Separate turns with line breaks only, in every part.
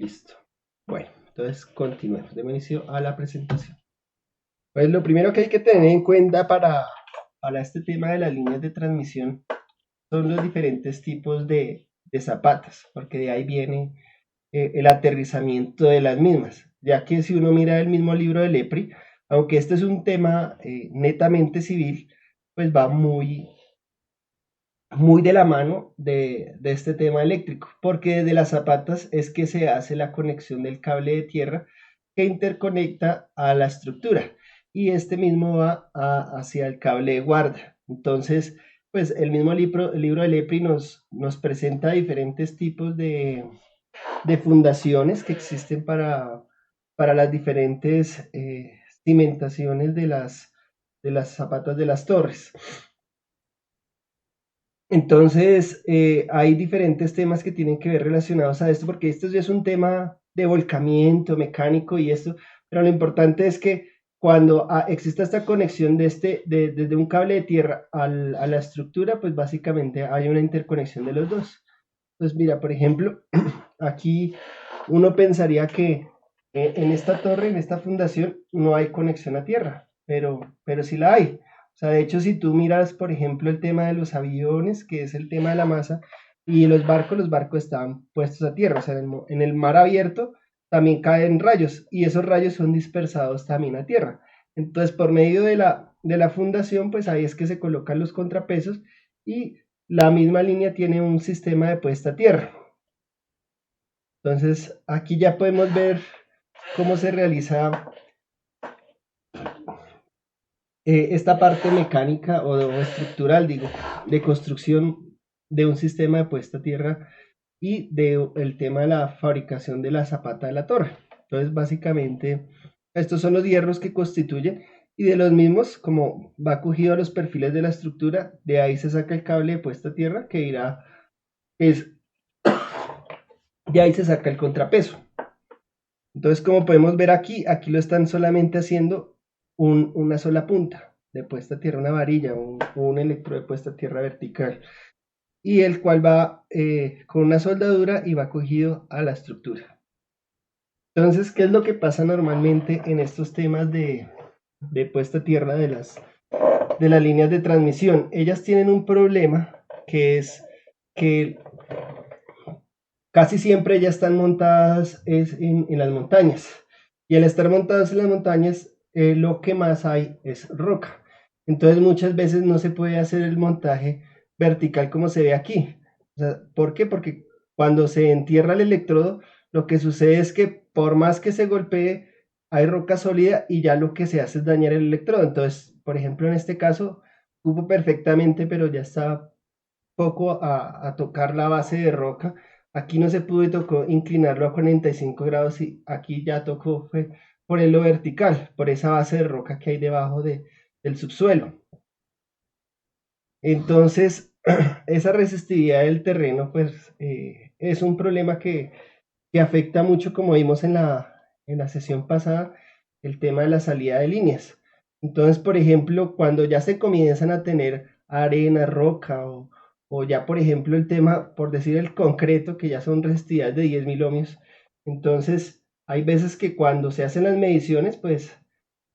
Listo. Bueno, entonces continuemos. Demos inicio a la presentación. Pues lo primero que hay que tener en cuenta para este tema de las líneas de transmisión son los diferentes tipos de zapatas, porque de ahí viene el aterrizamiento de las mismas, ya que si uno mira el mismo libro de Lepri, aunque este es un tema netamente civil, pues va muy de la mano de este tema eléctrico, porque desde las zapatas es que se hace la conexión del cable de tierra que interconecta a la estructura y este mismo va hacia el cable de guarda. Entonces, pues el mismo el libro de Lepri nos presenta diferentes tipos de fundaciones que existen para las diferentes cimentaciones de las zapatas de las torres. Entonces, hay diferentes temas que tienen que ver relacionados a esto, porque esto ya es un tema de volcamiento mecánico y esto, pero lo importante es que cuando exista esta conexión desde un cable de tierra a la estructura, pues básicamente hay una interconexión de los dos. Entonces, mira, por ejemplo, aquí uno pensaría que en esta torre, en esta fundación, no hay conexión a tierra, pero sí la hay. O sea, de hecho, si tú miras, por ejemplo, el tema de los aviones, que es el tema de la masa, y los barcos están puestos a tierra, o sea, en el mar abierto también caen rayos, y esos rayos son dispersados también a tierra. Entonces, por medio de la fundación, pues ahí es que se colocan los contrapesos y la misma línea tiene un sistema de puesta a tierra. Entonces, aquí ya podemos ver cómo se realiza esta parte mecánica o estructural, digo, de construcción de un sistema de puesta a tierra y del tema de la fabricación de la zapata de la torre. Entonces, básicamente, estos son los hierros que constituyen y de los mismos, como va cogido a los perfiles de la estructura, de ahí se saca el cable de puesta a tierra que irá, es, de ahí se saca el contrapeso. Entonces, como podemos ver aquí lo están solamente haciendo una sola punta de puesta a tierra, una varilla, un electro de puesta a tierra vertical, y el cual va con una soldadura y va cogido a la estructura. Entonces, ¿qué es lo que pasa normalmente en estos temas de puesta a tierra de las líneas de transmisión? Ellas tienen un problema que es que casi siempre ya están montadas en las montañas. Y al estar montadas en las montañas, lo que más hay es roca. Entonces muchas veces no se puede hacer el montaje vertical como se ve aquí. O sea, ¿por qué? Porque cuando se entierra el electrodo, lo que sucede es que por más que se golpee, hay roca sólida y ya lo que se hace es dañar el electrodo. Entonces, por ejemplo, en este caso, cupo perfectamente, pero ya está poco a tocar la base de roca. Aquí no se pudo y tocó inclinarlo a 45 grados y aquí ya tocó fue ponerlo vertical, por esa base de roca que hay debajo del subsuelo. Entonces, esa resistividad del terreno, pues, es un problema que afecta mucho, como vimos en la sesión pasada, el tema de la salida de líneas. Entonces, por ejemplo, cuando ya se comienzan a tener arena, roca o ya, por ejemplo, el tema, por decir el concreto, que ya son resistividades de 10.000 ohmios, entonces hay veces que cuando se hacen las mediciones, pues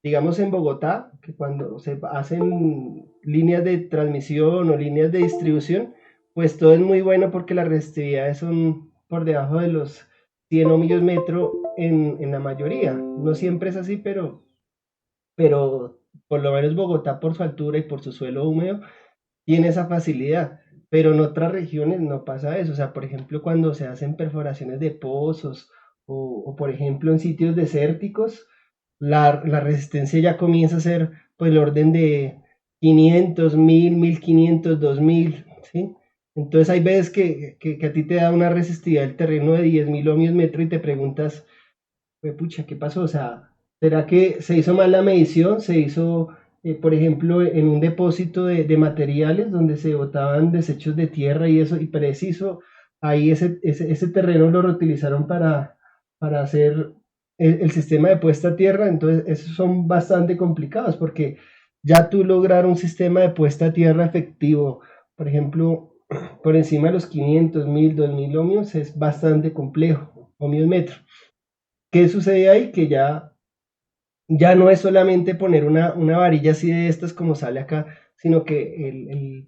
digamos en Bogotá, que cuando se hacen líneas de transmisión o líneas de distribución, pues todo es muy bueno porque las resistividades son por debajo de los 100 ohmios metro en la mayoría. No siempre es así, pero por lo menos Bogotá por su altura y por su suelo húmedo tiene esa facilidad. Pero en otras regiones no pasa eso. O sea, por ejemplo, cuando se hacen perforaciones de pozos o por ejemplo en sitios desérticos, la resistencia ya comienza a ser pues el orden de 500, 1000, 1500, 2000, ¿sí? Entonces hay veces que a ti te da una resistividad del terreno de 10.000 ohmios metro y te preguntas, pucha, ¿qué pasó? O sea, ¿será que se hizo mal la medición? Se hizo, por ejemplo, en un depósito de materiales donde se botaban desechos de tierra y eso, y preciso, ahí ese terreno lo reutilizaron para hacer el sistema de puesta a tierra, entonces esos son bastante complicados porque ya tú lograr un sistema de puesta a tierra efectivo, por ejemplo, por encima de los 500, 1000, 2000 ohmios es bastante complejo. ohmios metro. ¿Qué sucede ahí? Que ya no es solamente poner una varilla así de estas como sale acá, sino que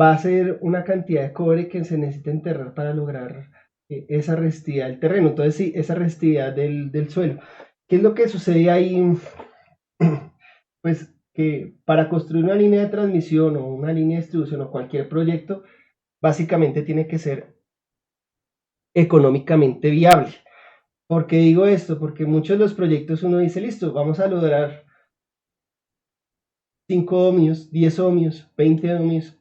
va a ser una cantidad de cobre que se necesita enterrar para lograr esa resistividad del terreno. Entonces, sí, esa resistividad del suelo. ¿Qué es lo que sucede ahí? Pues que para construir una línea de transmisión o una línea de distribución o cualquier proyecto, básicamente tiene que ser económicamente viable. ¿Por qué digo esto? Porque muchos de los proyectos uno dice, listo, vamos a lograr 5 ohmios, 10 ohmios, 20 ohmios,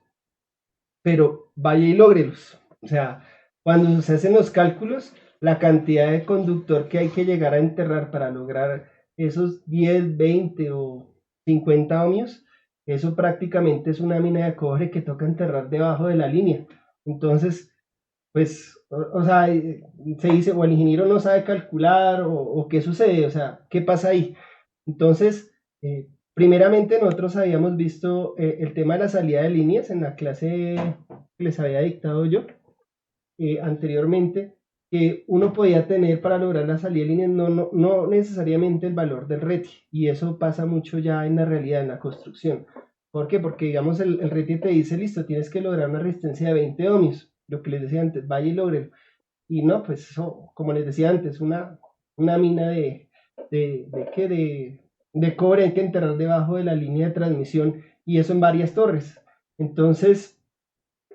pero vaya y lógrelos. O sea, cuando se hacen los cálculos, la cantidad de conductor que hay que llegar a enterrar para lograr esos 10, 20 o 50 ohmios, eso prácticamente es una mina de cobre que toca enterrar debajo de la línea. Entonces, pues, o sea, se dice, o el ingeniero no sabe calcular, o qué sucede, o sea, ¿qué pasa ahí? Entonces, primeramente nosotros habíamos visto el tema de la salida de líneas en la clase que les había dictado yo anteriormente, que uno podía tener para lograr la salida de líneas no necesariamente el valor del RETI, y eso pasa mucho ya en la realidad, en la construcción. ¿Por qué? Porque digamos el RETI te dice, listo, tienes que lograr una resistencia de 20 ohmios, lo que les decía antes, vaya y logren. Y no, pues eso, como les decía antes, una mina de cobre hay que enterrar debajo de la línea de transmisión y eso en varias torres. Entonces,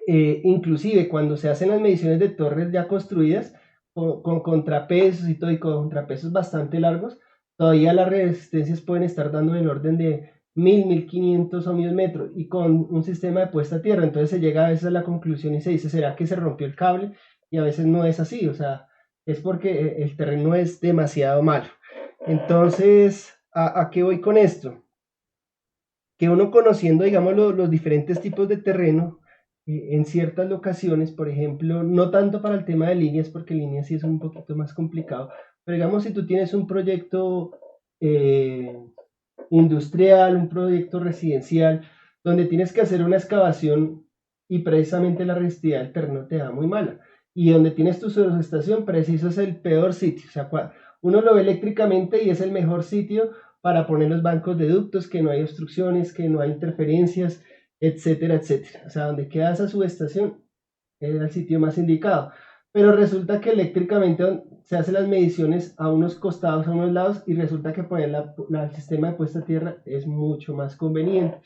inclusive cuando se hacen las mediciones de torres ya construidas con contrapesos y todo y con contrapesos bastante largos, todavía las resistencias pueden estar dando en el orden de 1500 ohmios metro y con un sistema de puesta a tierra. Entonces se llega a veces a la conclusión y se dice, ¿será que se rompió el cable? Y a veces no es así, o sea, es porque el terreno es demasiado malo. Entonces, ¿a qué voy con esto? Que uno conociendo, digamos, los diferentes tipos de terreno, en ciertas locaciones, por ejemplo, no tanto para el tema de líneas, porque líneas sí es un poquito más complicado, pero digamos, si tú tienes un proyecto eh, industrial, un proyecto residencial, donde tienes que hacer una excavación y precisamente la resistividad del terreno te da muy mala, y donde tienes tu subestación, preciso es el peor sitio, o sea, uno lo ve eléctricamente y es el mejor sitio para poner los bancos de ductos, que no hay obstrucciones, que no hay interferencias, etcétera, etcétera. O sea, donde queda esa subestación era el sitio más indicado. Pero resulta que eléctricamente se hacen las mediciones a unos costados, a unos lados, y resulta que poner el sistema de puesta a tierra es mucho más conveniente.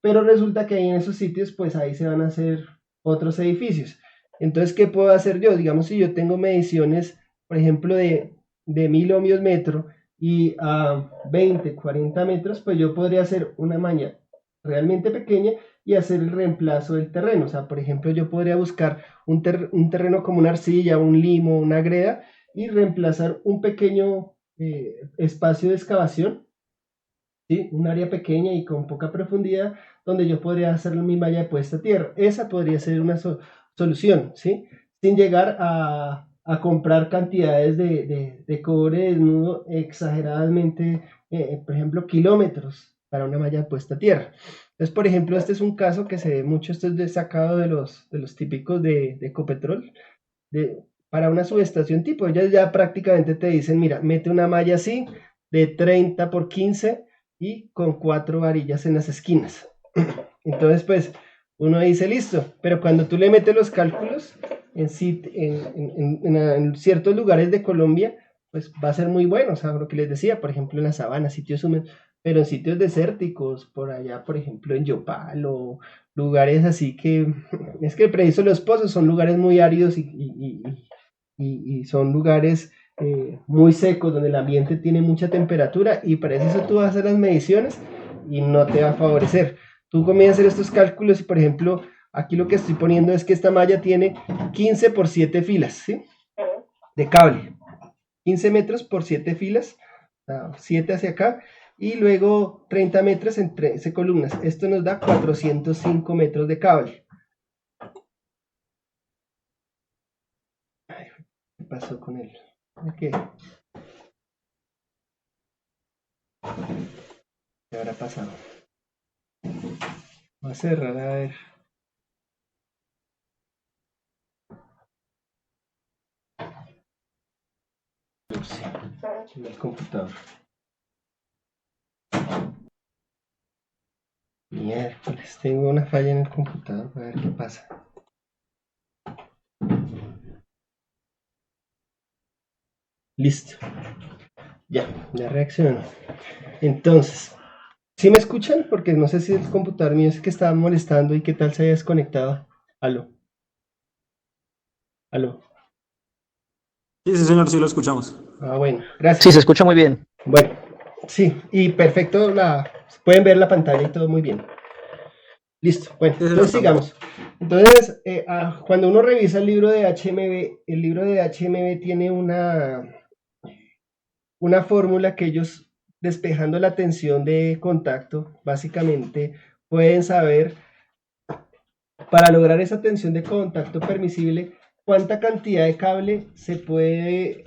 Pero resulta que ahí en esos sitios, pues ahí se van a hacer otros edificios. Entonces, ¿qué puedo hacer yo? Digamos, si yo tengo mediciones, por ejemplo, de 1000 ohmios metro y a 20, 40 metros, pues yo podría hacer una malla realmente pequeña y hacer el reemplazo del terreno. O sea, por ejemplo, yo podría buscar un terreno como una arcilla, un limo, una greda y reemplazar un pequeño espacio de excavación, ¿sí? Un área pequeña y con poca profundidad donde yo podría hacer mi malla de puesta a tierra. Esa podría ser una solución, ¿sí? Sin llegar a comprar cantidades de cobre desnudo exageradamente, por ejemplo, kilómetros para una malla de puesta a tierra. Entonces, por ejemplo, este es un caso que se ve mucho, esto es sacado de los típicos de Ecopetrol, para una subestación tipo. Ellos ya prácticamente te dicen, mira, mete una malla así, de 30 por 15 y con 4 varillas en las esquinas. Entonces, pues, uno dice, listo, pero cuando tú le metes los cálculos en ciertos lugares de Colombia, pues va a ser muy bueno, o sea, lo que les decía, por ejemplo, en la sabana, sitios húmedos, pero en sitios desérticos, por allá, por ejemplo, en Yopal o lugares así que, es que el preciso de los pozos son lugares muy áridos y son lugares muy secos donde el ambiente tiene mucha temperatura y para eso tú vas a hacer las mediciones y no te va a favorecer. Tú comienzas a hacer estos cálculos y, por ejemplo, aquí lo que estoy poniendo es que esta malla tiene 15 por 7 filas, ¿sí? De cable. 15 metros por 7 filas, 7 hacia acá, y luego 30 metros en 13 columnas. Esto nos da 405 metros de cable. Ay, ¿qué pasó con él? ¿Qué habrá pasado? Voy a cerrar a ver. 14 en el computador. Miércoles, tengo una falla en el computador, a ver qué pasa. Listo. Ya reaccionó. Entonces, ¿sí me escuchan? Porque no sé si el computador mío es que estaba molestando y qué tal se haya desconectado. Aló. Aló.
Sí, señor, sí lo escuchamos.
Ah, bueno,
Sí, se
gracias.
escucha muy bien.
Bueno, sí, y perfecto, pueden ver la pantalla y todo muy bien. Listo, bueno,
Sí, señor,
entonces
estamos.
sigamos. Entonces, cuando uno revisa el libro de HMB, el libro de HMB tiene una fórmula que ellos, despejando la tensión de contacto, básicamente pueden saber, para lograr esa tensión de contacto permisible, cuánta cantidad de cable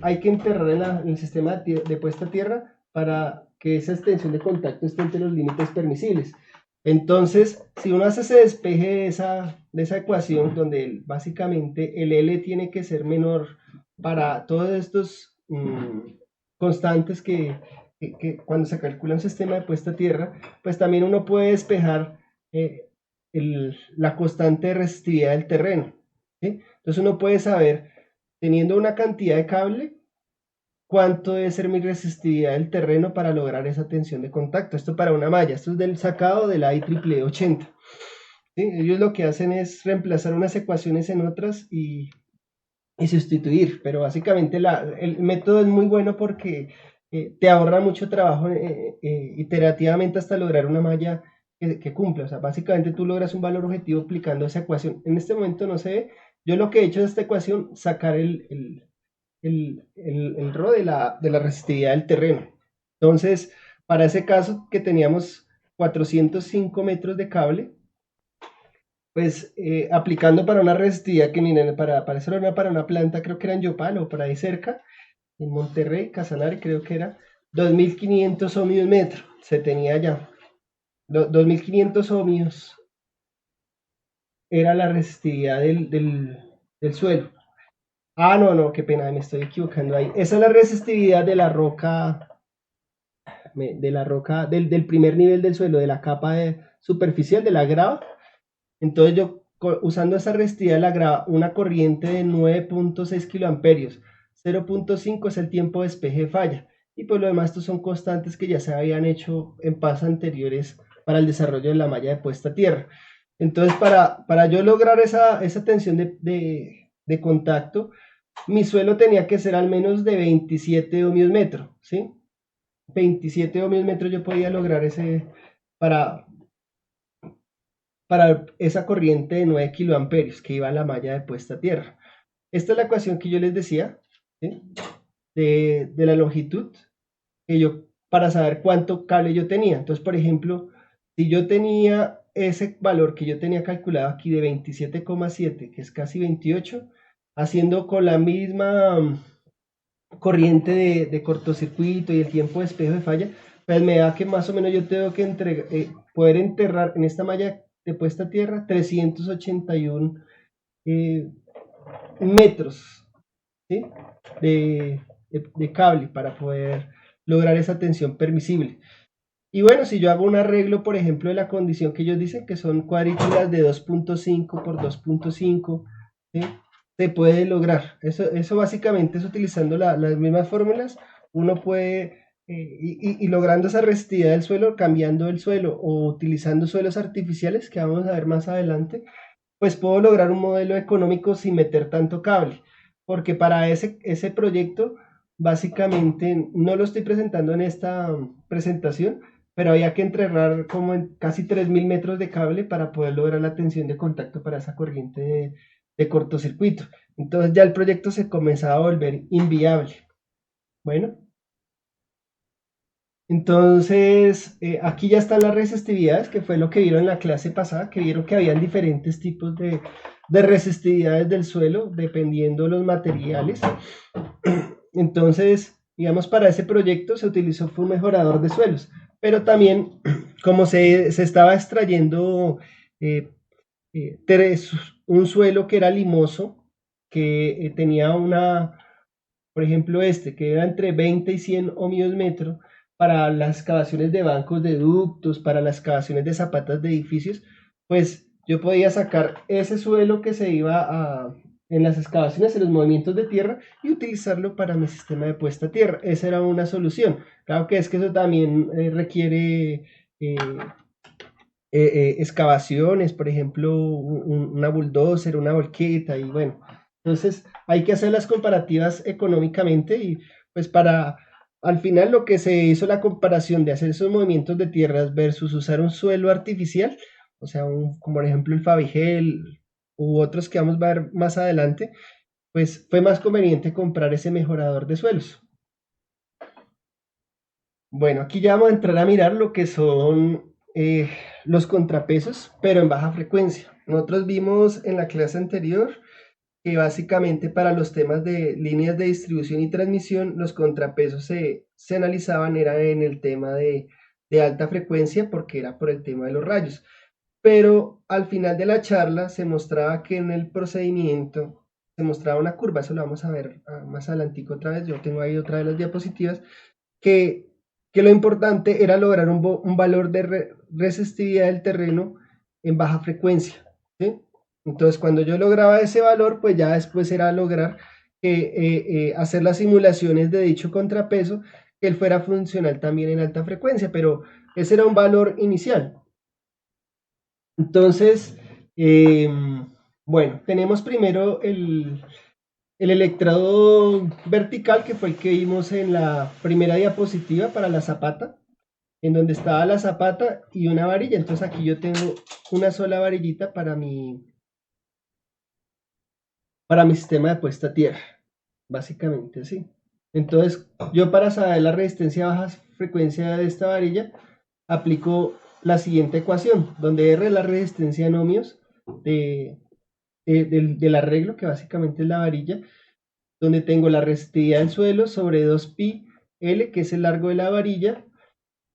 hay que enterrar en el sistema de puesta a tierra para que esa extensión de contacto esté entre los límites permisibles. Entonces, si uno hace ese despeje de esa ecuación, donde básicamente el L tiene que ser menor para todos estos constantes que cuando se calcula un sistema de puesta a tierra, pues también uno puede despejar eh, la constante de resistividad del terreno, ¿sí? Entonces uno puede saber, teniendo una cantidad de cable, cuánto debe ser mi resistividad del terreno para lograr esa tensión de contacto. Esto para una malla, esto es del sacado de la IEEE 80. ¿Sí? Ellos lo que hacen es reemplazar unas ecuaciones en otras y sustituir, pero básicamente el método es muy bueno porque te ahorra mucho trabajo iterativamente hasta lograr una malla que cumpla. O sea, básicamente tú logras un valor objetivo aplicando esa ecuación. En este momento no se ve. Yo lo que he hecho de esta ecuación, sacar el RO de la resistividad del terreno. Entonces, para ese caso que teníamos 405 metros de cable, pues aplicando para una resistividad que miren, para eso era para una planta, creo que era en Yopal o por ahí cerca, en Monterrey, Casanare, creo que era 2500 ohmios metro, se tenía ya. 2500 ohmios era la resistividad del suelo. Ah, no, qué pena, me estoy equivocando ahí. Esa es la resistividad de la roca, del primer nivel del suelo, de la capa superficial, de la grava. Entonces yo, usando esa resistividad de la grava, una corriente de 9.6 kiloamperios, 0.5 es el tiempo de despeje de falla. Y pues lo demás estos son constantes que ya se habían hecho en pasos anteriores para el desarrollo de la malla de puesta a tierra. Entonces, para yo lograr esa tensión de contacto, mi suelo tenía que ser al menos de 27 ohmios metro, ¿sí? 27 ohmios metro yo podía lograr para, para esa corriente de 9 kiloamperios que iba a la malla de puesta a tierra. Esta es la ecuación que yo les decía, ¿sí? de la longitud, para saber cuánto cable yo tenía. Entonces, por ejemplo, si yo tenía ese valor que yo tenía calculado aquí de 27,7, que es casi 28, haciendo con la misma corriente de cortocircuito y el tiempo de espejo de falla, pues me da que más o menos yo tengo que poder enterrar en esta malla de puesta a tierra 381 metros, ¿sí? de cable para poder lograr esa tensión permisible. Y bueno, si yo hago un arreglo, por ejemplo, de la condición que ellos dicen, que son cuadrículas de 2.5 por 2.5, ¿sí? Se puede lograr. Eso básicamente es utilizando las mismas fórmulas, uno puede, y logrando esa resistividad del suelo, cambiando el suelo o utilizando suelos artificiales, que vamos a ver más adelante, pues puedo lograr un modelo económico sin meter tanto cable, porque para ese proyecto, básicamente, no lo estoy presentando en esta presentación, pero había que entregar como en casi 3000 metros de cable para poder lograr la tensión de contacto para esa corriente de cortocircuito. Entonces ya el proyecto se comenzaba a volver inviable. Bueno, entonces aquí ya están las resistividades, que fue lo que vieron en la clase pasada, que vieron que habían diferentes tipos de resistividades del suelo, dependiendo de los materiales. Entonces, digamos, para ese proyecto se utilizó fue un mejorador de suelos, pero también, como se estaba extrayendo eh, un suelo que era limoso, que tenía por ejemplo que era entre 20 y 100 ohmios metro, para las excavaciones de bancos de ductos, para las excavaciones de zapatas de edificios, pues yo podía sacar ese suelo que se iba en las excavaciones, en los movimientos de tierra, y utilizarlo para mi sistema de puesta a tierra. Esa era una solución. Claro que es que eso también requiere excavaciones, por ejemplo, una bulldozer, una volqueta, y bueno, entonces hay que hacer las comparativas económicamente y pues para, al final lo que se hizo la comparación de hacer esos movimientos de tierras versus usar un suelo artificial, o sea, como por ejemplo el Fabigel u otros que vamos a ver más adelante, pues fue más conveniente comprar ese mejorador de suelos. Bueno, aquí ya vamos a entrar a mirar lo que son los contrapesos, pero en baja frecuencia. Nosotros vimos en la clase anterior que básicamente para los temas de líneas de distribución y transmisión, los contrapesos se analizaban era en el tema de alta frecuencia porque era por el tema de los rayos. Pero al final de la charla se mostraba que en el procedimiento se mostraba una curva, eso lo vamos a ver más adelantico otra vez, yo tengo ahí otra de las diapositivas, que, que lo importante era lograr un valor de resistividad del terreno en baja frecuencia. ¿Sí? Entonces, cuando yo lograba ese valor, pues ya después era lograr hacer las simulaciones de dicho contrapeso, que él fuera funcional también en alta frecuencia, pero ese era un valor inicial. Entonces, bueno, tenemos primero el electrodo vertical, que fue el que vimos en la primera diapositiva para la zapata, en donde estaba la zapata y una varilla. Entonces aquí yo tengo una sola varillita para mi sistema de puesta a tierra, básicamente así. Entonces yo, para saber la resistencia a baja frecuencia de esta varilla, aplico la siguiente ecuación, donde R es la resistencia en ohmios del arreglo, que básicamente es la varilla, donde tengo la resistividad del suelo sobre 2pi L, que es el largo de la varilla,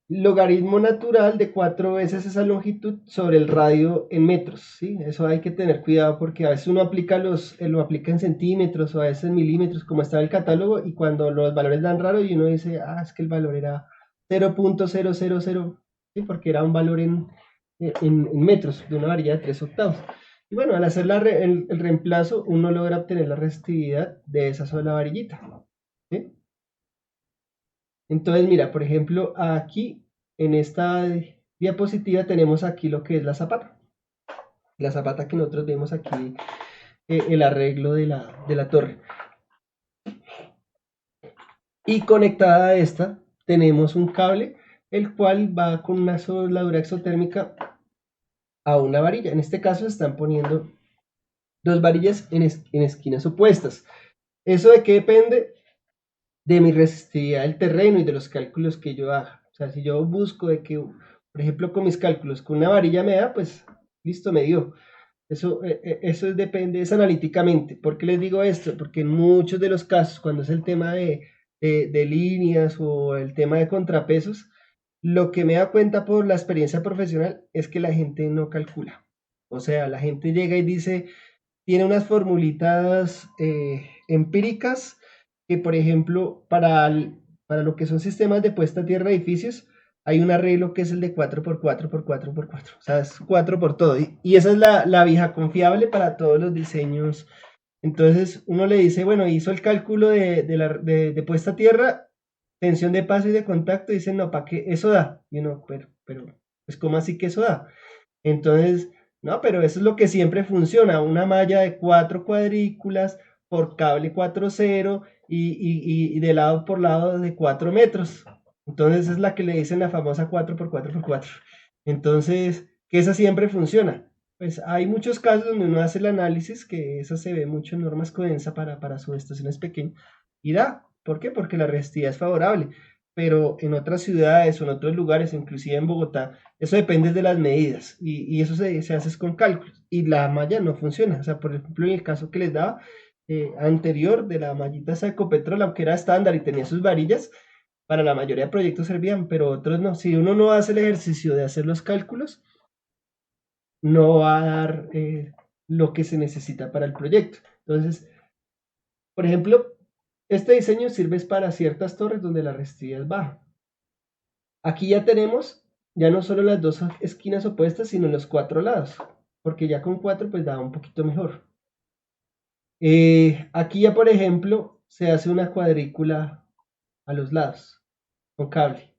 logaritmo natural de 4 veces esa longitud sobre el radio en metros, ¿sí? Eso hay que tener cuidado porque a veces uno aplica lo aplica en centímetros o a veces en milímetros, como está en el catálogo, y cuando los valores dan raro y uno dice, es que el valor era 0.000, ¿sí? Porque era un valor en metros de una varilla de 3 octavos. Y bueno, al hacer el reemplazo, uno logra obtener la resistividad de esa sola varillita, ¿sí? Entonces, mira, por ejemplo, aquí en esta diapositiva tenemos aquí lo que es la zapata. La zapata que nosotros vemos aquí, el arreglo de la torre. Y conectada a esta tenemos un cable, el cual va con una soldadura exotérmica a una varilla. En este caso se están poniendo dos varillas en esquinas opuestas. ¿Eso de qué depende? De mi resistividad del terreno y de los cálculos que yo haga. O sea, si yo busco de que, por ejemplo, con mis cálculos, con una varilla me da, pues listo, me dio. Eso depende, es analíticamente. ¿Por qué les digo esto? Porque en muchos de los casos, cuando es el tema de líneas o el tema de contrapesos, lo que me da cuenta por la experiencia profesional es que la gente no calcula. O sea, la gente llega y dice, tiene unas formulitas empíricas que, por ejemplo, para lo que son sistemas de puesta a tierra de edificios, hay un arreglo que es el de 4x4x4x4. O sea, es 4 por todo. Y esa es la vieja confiable para todos los diseños. Entonces, uno le dice, bueno, hizo el cálculo de puesta a tierra, tensión de paso y de contacto, y dice, no, ¿para qué? Eso da. Y uno, pero, pues, ¿cómo así que eso da? Entonces, no, pero eso es lo que siempre funciona, una malla de 4 cuadrículas por cable 4.0 y de lado por lado de 4 metros. Entonces es la que le dicen la famosa 4x4x4. Entonces, que esa siempre funciona. Pues hay muchos casos donde uno hace el análisis, que eso se ve mucho en normas CODENSA para subestaciones pequeñas, y da. ¿Por qué? Porque la resistividad es favorable. Pero en otras ciudades o en otros lugares, inclusive en Bogotá, eso depende de las medidas y eso se hace con cálculos. Y la malla no funciona. O sea, por ejemplo, en el caso que les daba anterior de la mallita esa de Ecopetrol, aunque era estándar y tenía sus varillas, para la mayoría de proyectos servían, pero otros no. Si uno no hace el ejercicio de hacer los cálculos, no va a dar lo que se necesita para el proyecto. Entonces, por ejemplo, Este diseño sirve para ciertas torres donde la resistividad es baja. Aquí ya tenemos ya no solo las dos esquinas opuestas, sino los cuatro lados, porque ya con cuatro pues da un poquito mejor. Aquí ya, por ejemplo, se hace una cuadrícula a los lados con cable.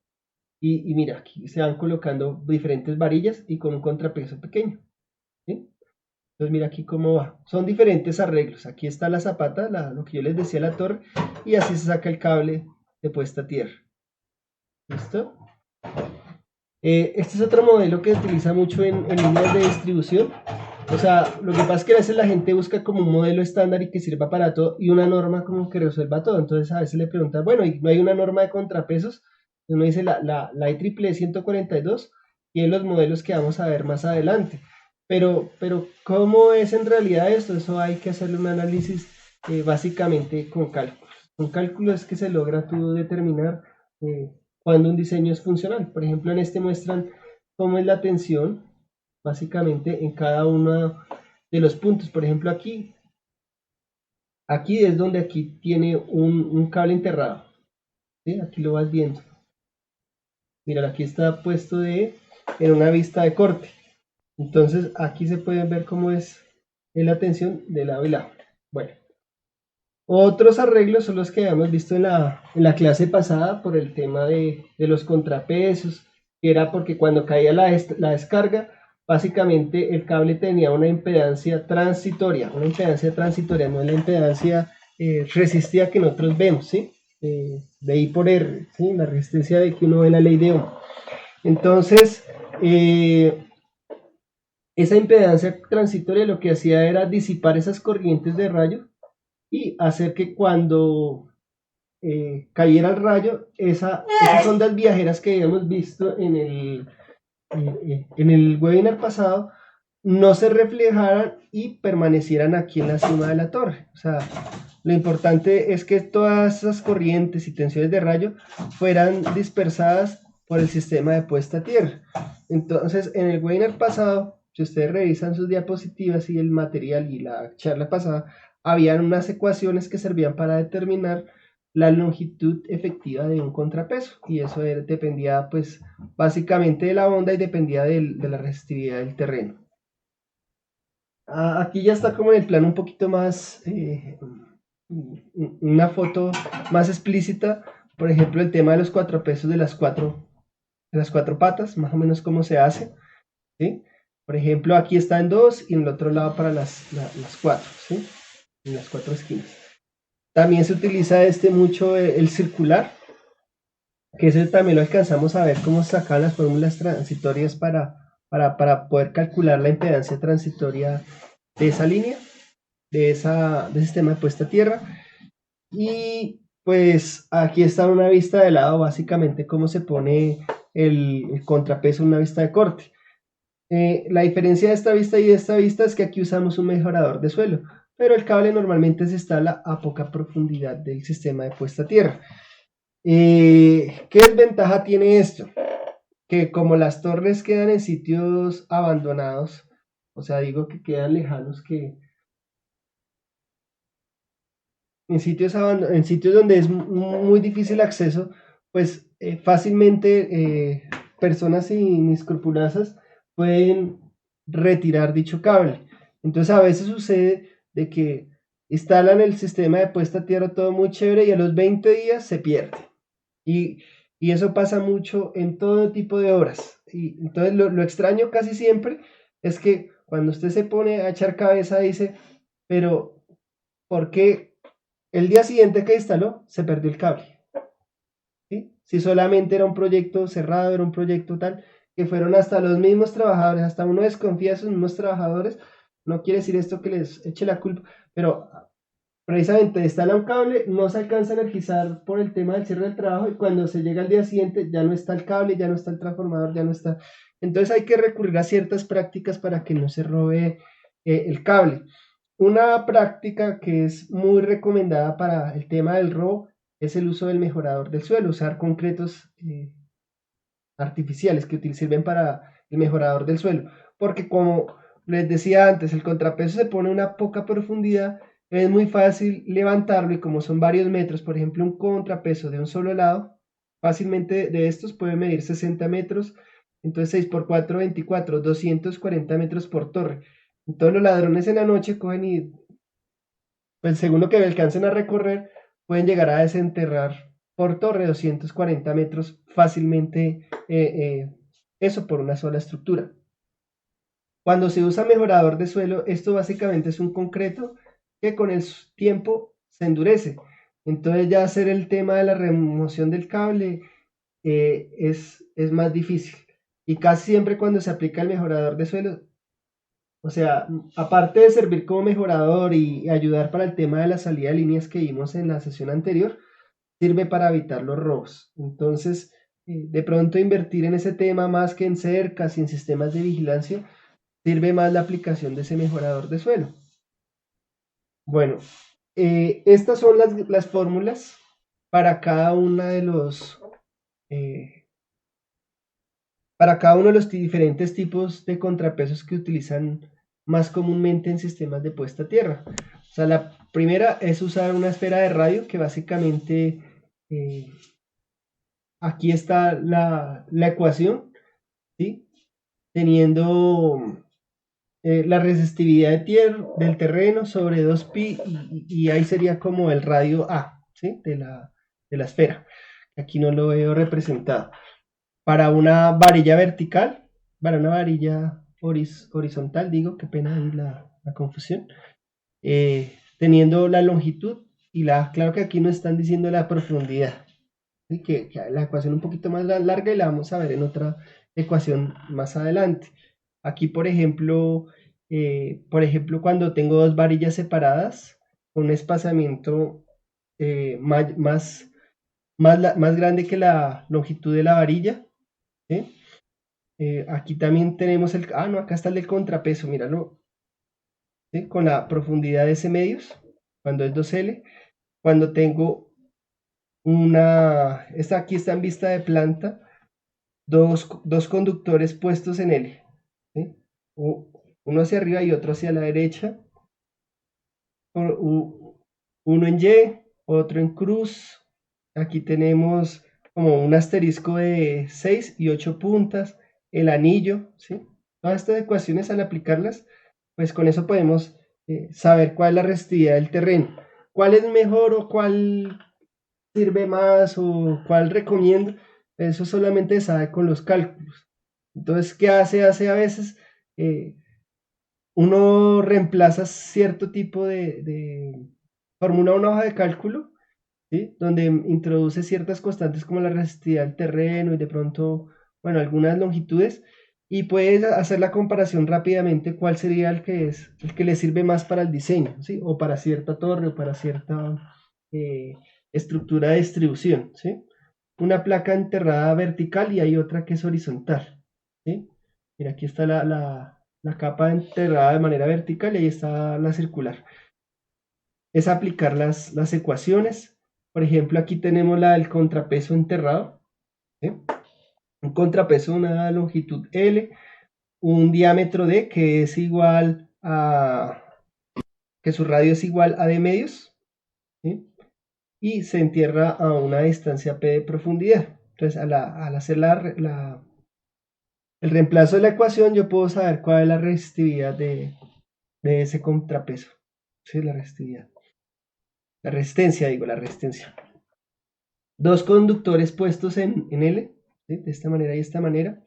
Y mira, aquí se van colocando diferentes varillas y con un contrapeso pequeño. ¿Sí? Entonces mira aquí cómo va. Son diferentes arreglos. Aquí está la zapata, lo que yo les decía, la torre, y así se saca el cable de puesta a tierra. ¿Listo? Este es otro modelo que se utiliza mucho en líneas de distribución. O sea, lo que pasa es que a veces la gente busca como un modelo estándar y que sirva para todo y una norma como que resuelva todo. Entonces a veces le preguntan, bueno, ¿y no hay una norma de contrapesos? Y uno dice la IEEE 142 y en los modelos que vamos a ver más adelante. Pero ¿cómo es en realidad esto? Eso hay que hacerle un análisis básicamente con cálculos. Con cálculos es que se logra tú determinar cuando un diseño es funcional. Por ejemplo, en este muestran cómo es la tensión básicamente en cada uno de los puntos. Por ejemplo, aquí es donde aquí tiene un cable enterrado. ¿Sí? Aquí lo vas viendo. Mira, aquí está puesto en una vista de corte. Entonces aquí se puede ver cómo es la tensión de lado y lado. Bueno, otros arreglos son los que habíamos visto en la clase pasada por el tema de los contrapesos, que era porque cuando caía la descarga, básicamente el cable tenía una impedancia transitoria no es la impedancia resistida que nosotros vemos, ¿sí? De I por R, ¿sí? La resistencia de que uno ve en la ley de Ohm. Entonces, esa impedancia transitoria lo que hacía era disipar esas corrientes de rayo y hacer que cuando cayera el rayo, esas ondas viajeras que habíamos visto en el webinar pasado, no se reflejaran y permanecieran aquí en la cima de la torre. O sea, lo importante es que todas esas corrientes y tensiones de rayo fueran dispersadas por el sistema de puesta a tierra. Entonces, en el webinar pasado, si ustedes revisan sus diapositivas y el material y la charla pasada, habían unas ecuaciones que servían para determinar la longitud efectiva de un contrapeso y eso dependía pues básicamente de la onda y dependía de la resistividad del terreno. Aquí ya está como en el plano un poquito más, una foto más explícita, por ejemplo el tema de los contrapesos de las cuatro patas, más o menos cómo se hace, ¿sí? Por ejemplo aquí está en dos y en el otro lado para las cuatro, ¿sí? En las cuatro esquinas. También se utiliza mucho el circular, que ese también lo alcanzamos a ver cómo sacar las fórmulas transitorias para poder calcular la impedancia transitoria de esa línea, de ese sistema de puesta a tierra. Y pues aquí está una vista de lado, básicamente cómo se pone el contrapeso en una vista de corte. La diferencia de esta vista y de esta vista es que aquí usamos un mejorador de suelo, pero el cable normalmente se instala a poca profundidad del sistema de puesta a tierra. ¿Qué desventaja tiene esto? Que como las torres quedan en sitios abandonados, o sea, digo que quedan lejanos, que en sitios donde es muy difícil acceso, pues fácilmente personas inescrupulosas pueden retirar dicho cable. Entonces a veces sucede de que instalan el sistema de puesta a tierra todo muy chévere y a los 20 días se pierde. Y, y eso pasa mucho en todo tipo de obras. Y entonces lo extraño casi siempre es que cuando usted se pone a echar cabeza dice, pero ¿por qué el día siguiente que instaló se perdió el cable? ¿Sí? Si solamente era un proyecto cerrado, era un proyecto tal, que fueron hasta los mismos trabajadores, hasta uno desconfía de sus mismos trabajadores, no quiere decir esto que les eche la culpa, pero precisamente instala un cable, no se alcanza a energizar por el tema del cierre del trabajo y cuando se llega al día siguiente ya no está el cable, ya no está el transformador, ya no está. Entonces hay que recurrir a ciertas prácticas para que no se robe el cable. Una práctica que es muy recomendada para el tema del robo es el uso del mejorador del suelo, usar concretos artificiales que sirven para el mejorador del suelo, porque como les decía antes, el contrapeso se pone a una poca profundidad es muy fácil levantarlo y como son varios metros, por ejemplo, un contrapeso de un solo lado, fácilmente de estos puede medir 60 metros, entonces 6 por 4, 24, 240 metros por torre. Entonces los ladrones en la noche cogen y, pues según lo que alcancen a recorrer, pueden llegar a desenterrar por torre 240 metros fácilmente, eso por una sola estructura. Cuando se usa mejorador de suelo, esto básicamente es un concreto que con el tiempo se endurece. Entonces ya hacer el tema de la remoción del cable es más difícil. Y casi siempre cuando se aplica el mejorador de suelo, o sea, aparte de servir como mejorador y ayudar para el tema de la salida de líneas que vimos en la sesión anterior, sirve para evitar los robos. Entonces, de pronto invertir en ese tema más que en cercas y en sistemas de vigilancia, sirve más la aplicación de ese mejorador de suelo. Bueno, estas son las fórmulas para cada una de los para cada uno de los diferentes tipos de contrapesos que utilizan más comúnmente en sistemas de puesta a tierra. O sea, la primera es usar una esfera de radio que básicamente aquí está la ecuación, ¿sí? Teniendo la resistividad del terreno sobre 2pi y ahí sería como el radio A, ¿sí? De la esfera. Aquí no lo veo representado. Para una varilla vertical, para una varilla horizontal, digo, qué pena ahí la confusión, teniendo la longitud claro que aquí no están diciendo la profundidad, ¿sí? Que la ecuación un poquito más larga y la vamos a ver en otra ecuación más adelante. Aquí, por ejemplo, cuando tengo dos varillas separadas, con un espaciamiento más grande que la longitud de la varilla, ¿sí? Aquí también tenemos no, acá está el del contrapeso, míralo, ¿sí? Con la profundidad de ese medios, cuando es 2L, cuando tengo aquí está en vista de planta, dos conductores puestos en L, ¿sí? Uno hacia arriba y otro hacia la derecha, uno en Y, otro en cruz, aquí tenemos como un asterisco de 6 y 8 puntas, el anillo, ¿sí? Todas estas ecuaciones al aplicarlas, pues con eso podemos saber cuál es la resistividad del terreno, cuál es mejor o cuál sirve más o cuál recomiendo, eso solamente se sabe con los cálculos. Entonces, ¿qué hace? Hace a veces, eh, uno reemplaza cierto tipo formula una hoja de cálculo, ¿sí? Donde introduce ciertas constantes como la resistividad del terreno y de pronto, bueno, algunas longitudes, y puedes hacer la comparación rápidamente cuál sería el que le sirve más para el diseño, ¿sí? O para cierta torre o para cierta eh, estructura de distribución, ¿sí? Una placa enterrada vertical y hay otra que es horizontal, ¿sí? Mira, aquí está la capa enterrada de manera vertical y ahí está la circular. Es aplicar las ecuaciones. Por ejemplo, aquí tenemos la del contrapeso enterrado, ¿sí? Un contrapeso de una longitud L, un diámetro D que es igual que su radio es igual a D medios, ¿sí? Y se entierra a una distancia P de profundidad. Entonces, al hacer el reemplazo de la ecuación, yo puedo saber cuál es la resistividad de ese contrapeso. Sí, la resistividad. La resistencia, digo, la resistencia. Dos conductores puestos en L, ¿sí? De esta manera y de esta manera.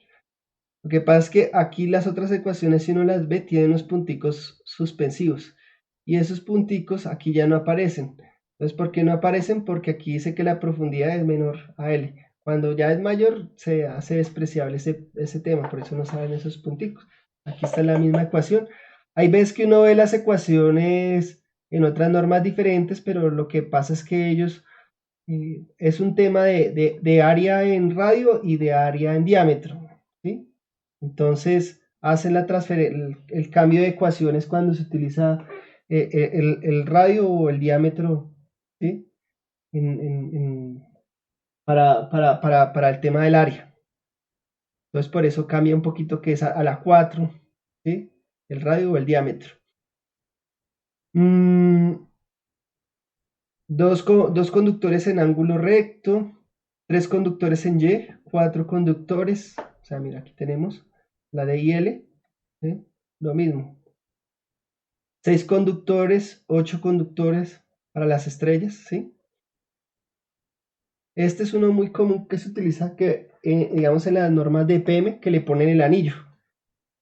Lo que pasa es que aquí las otras ecuaciones, si uno las ve, tienen unos punticos suspensivos. Y esos punticos aquí ya no aparecen. Entonces, ¿por qué no aparecen? Porque aquí dice que la profundidad es menor a L. Cuando ya es mayor, se hace despreciable ese tema, por eso no salen esos punticos. Aquí está la misma ecuación. Hay veces que uno ve las ecuaciones en otras normas diferentes, pero lo que pasa es que ellos es un tema de área en radio y de área en diámetro, ¿sí? Entonces, hacen el cambio de ecuaciones cuando se utiliza el radio o el diámetro, ¿sí? Para el tema del área. Entonces, por eso cambia un poquito que es a la 4, ¿sí? El radio o el diámetro. dos conductores en ángulo recto, tres conductores en Y, cuatro conductores, o sea, mira, aquí tenemos la D y L, ¿sí? Lo mismo. 6 conductores, 8 conductores para las estrellas, ¿sí? Este es uno muy común que se utiliza, que, digamos, en las normas de PM, que le ponen el anillo,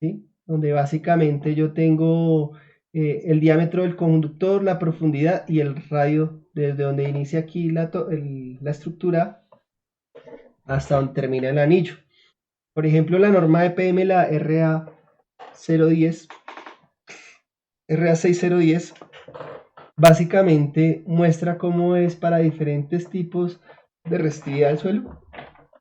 ¿sí? Donde básicamente yo tengo el diámetro del conductor, la profundidad y el radio desde donde inicia aquí la estructura hasta donde termina el anillo. Por ejemplo, la norma de PM, la RA010, RA6010, básicamente muestra cómo es para diferentes tipos de resistividad del suelo,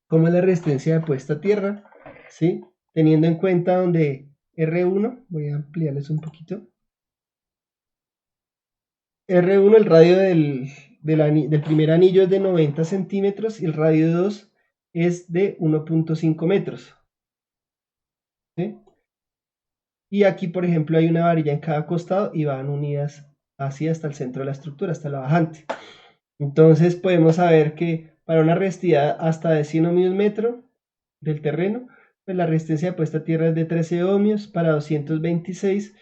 cómo es la resistencia de puesta a tierra, ¿sí? Teniendo en cuenta donde R1, voy a ampliarles un poquito, R1, el radio del primer anillo es de 90 centímetros y el radio 2 es de 1.5 metros, ¿sí? Y aquí, por ejemplo, hay una varilla en cada costado y van unidas así hasta el centro de la estructura, hasta la bajante. Entonces podemos saber que para una resistividad hasta de 100 ohmios metro del terreno, pues la resistencia de puesta a tierra es de 13 ohmios para 226.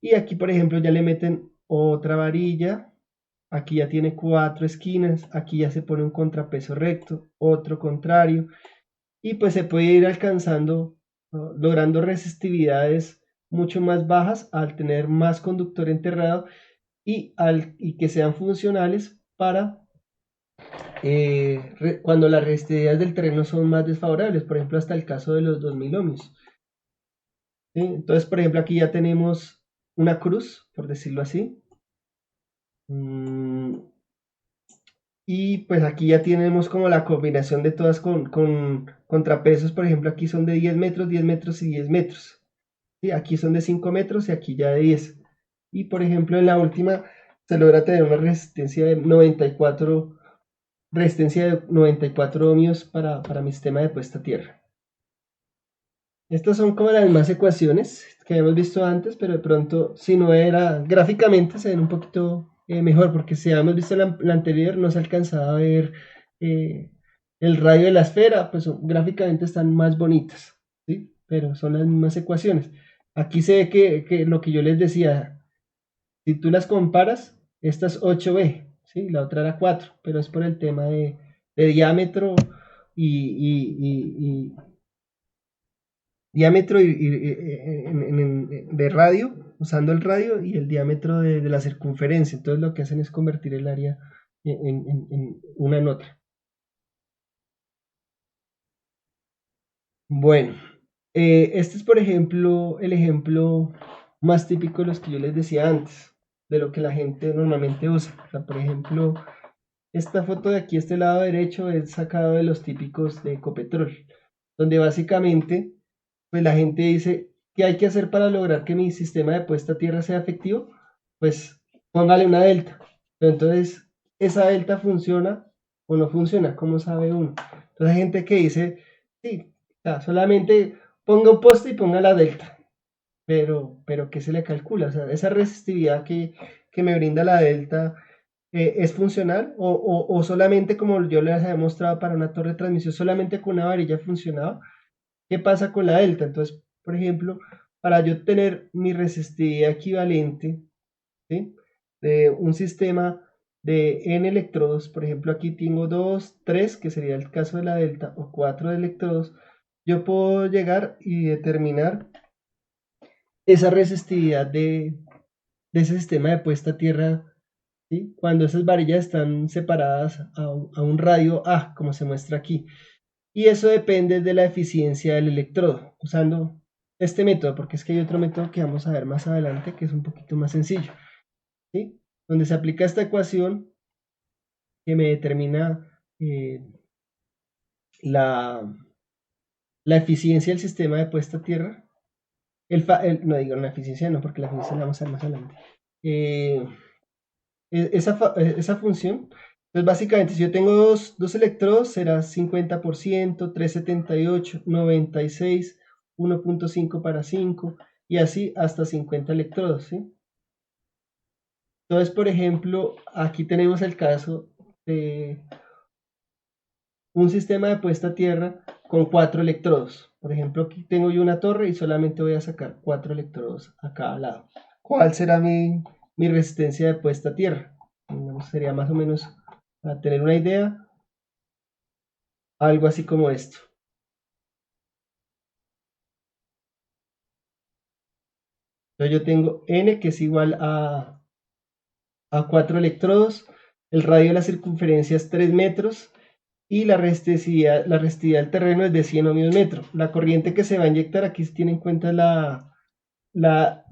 Y aquí, por ejemplo, ya le meten otra varilla. Aquí ya tiene 4 esquinas. Aquí ya se pone un contrapeso recto, otro contrario. Y pues se puede ir alcanzando, ¿no?, logrando resistividades mucho más bajas al tener más conductor enterrado y que sean funcionales para cuando las resistividades del terreno son más desfavorables, por ejemplo, hasta el caso de los 2000 ohmios. ¿Sí? Entonces, por ejemplo, aquí ya tenemos una cruz, por decirlo así. Y pues aquí ya tenemos como la combinación de todas con contrapesos, por ejemplo, aquí son de 10 metros, 10 metros y 10 metros. ¿Sí? Aquí son de 5 metros y aquí ya de 10. Y por ejemplo, en la última se logra tener una resistencia de 94 ohmios para mi sistema de puesta a tierra. Estas son como las mismas ecuaciones que habíamos visto antes, pero de pronto, si no era gráficamente, se ven un poquito mejor, porque si habíamos visto la anterior, no se alcanzaba a ver eh, el radio de la esfera, pues gráficamente están más bonitas, ¿sí? Pero son las mismas ecuaciones. Aquí se ve que lo que yo les decía, si tú las comparas, esta es 8b, ¿sí? La otra era 4, pero es por el tema de diámetro y diámetro de radio, usando el radio y el diámetro de la circunferencia. Entonces lo que hacen es convertir el área en una en otra. Bueno, este es por ejemplo el ejemplo más típico de los que yo les decía antes, de lo que la gente normalmente usa. O sea, por ejemplo, esta foto de aquí, este lado derecho, es sacado de los típicos de Ecopetrol, donde básicamente pues la gente dice, ¿qué hay que hacer para lograr que mi sistema de puesta a tierra sea efectivo? Pues póngale una delta. Pero entonces, ¿esa delta funciona o no funciona? ¿Cómo sabe uno? Entonces hay gente que dice, sí, o sea, solamente ponga un poste y ponga la delta. Pero ¿qué se le calcula? O sea, esa resistividad que me brinda la delta, ¿es funcional? O solamente como yo les he mostrado para una torre de transmisión, solamente con una varilla funcionaba. ¿Qué pasa con la delta? Entonces, por ejemplo, para yo tener mi resistividad equivalente, ¿sí?, de un sistema de n electrodos, por ejemplo, aquí tengo 2, 3, que sería el caso de la delta, o 4 electrodos, yo puedo llegar y determinar esa resistividad de ese sistema de puesta a tierra, ¿sí?, cuando esas varillas están separadas a un radio A, como se muestra aquí. Y eso depende de la eficiencia del electrodo, usando este método, porque es que hay otro método que vamos a ver más adelante que es un poquito más sencillo, ¿sí? Donde se aplica esta ecuación que me determina la, la eficiencia del sistema de puesta a tierra. No digo la eficiencia, no, porque la eficiencia la vamos a ver más adelante. Eh, esa función, entonces básicamente si yo tengo dos electrodos será 50%, 378, 96, 1.5 para 5 y así hasta 50 electrodos, ¿sí? Entonces, por ejemplo, aquí tenemos el caso de un sistema de puesta a tierra con 4 electrodos. Por ejemplo, aquí tengo yo una torre y solamente voy a sacar 4 electrodos a cada lado. ¿Cuál será mi resistencia de puesta a tierra? Sería más o menos, para tener una idea, algo así como esto. Entonces yo tengo N, que es igual a 4 electrodos, el radio de la circunferencia es 3 metros y la resistividad del terreno es de 100 ohmios metro. La corriente que se va a inyectar, aquí se tiene en cuenta la, la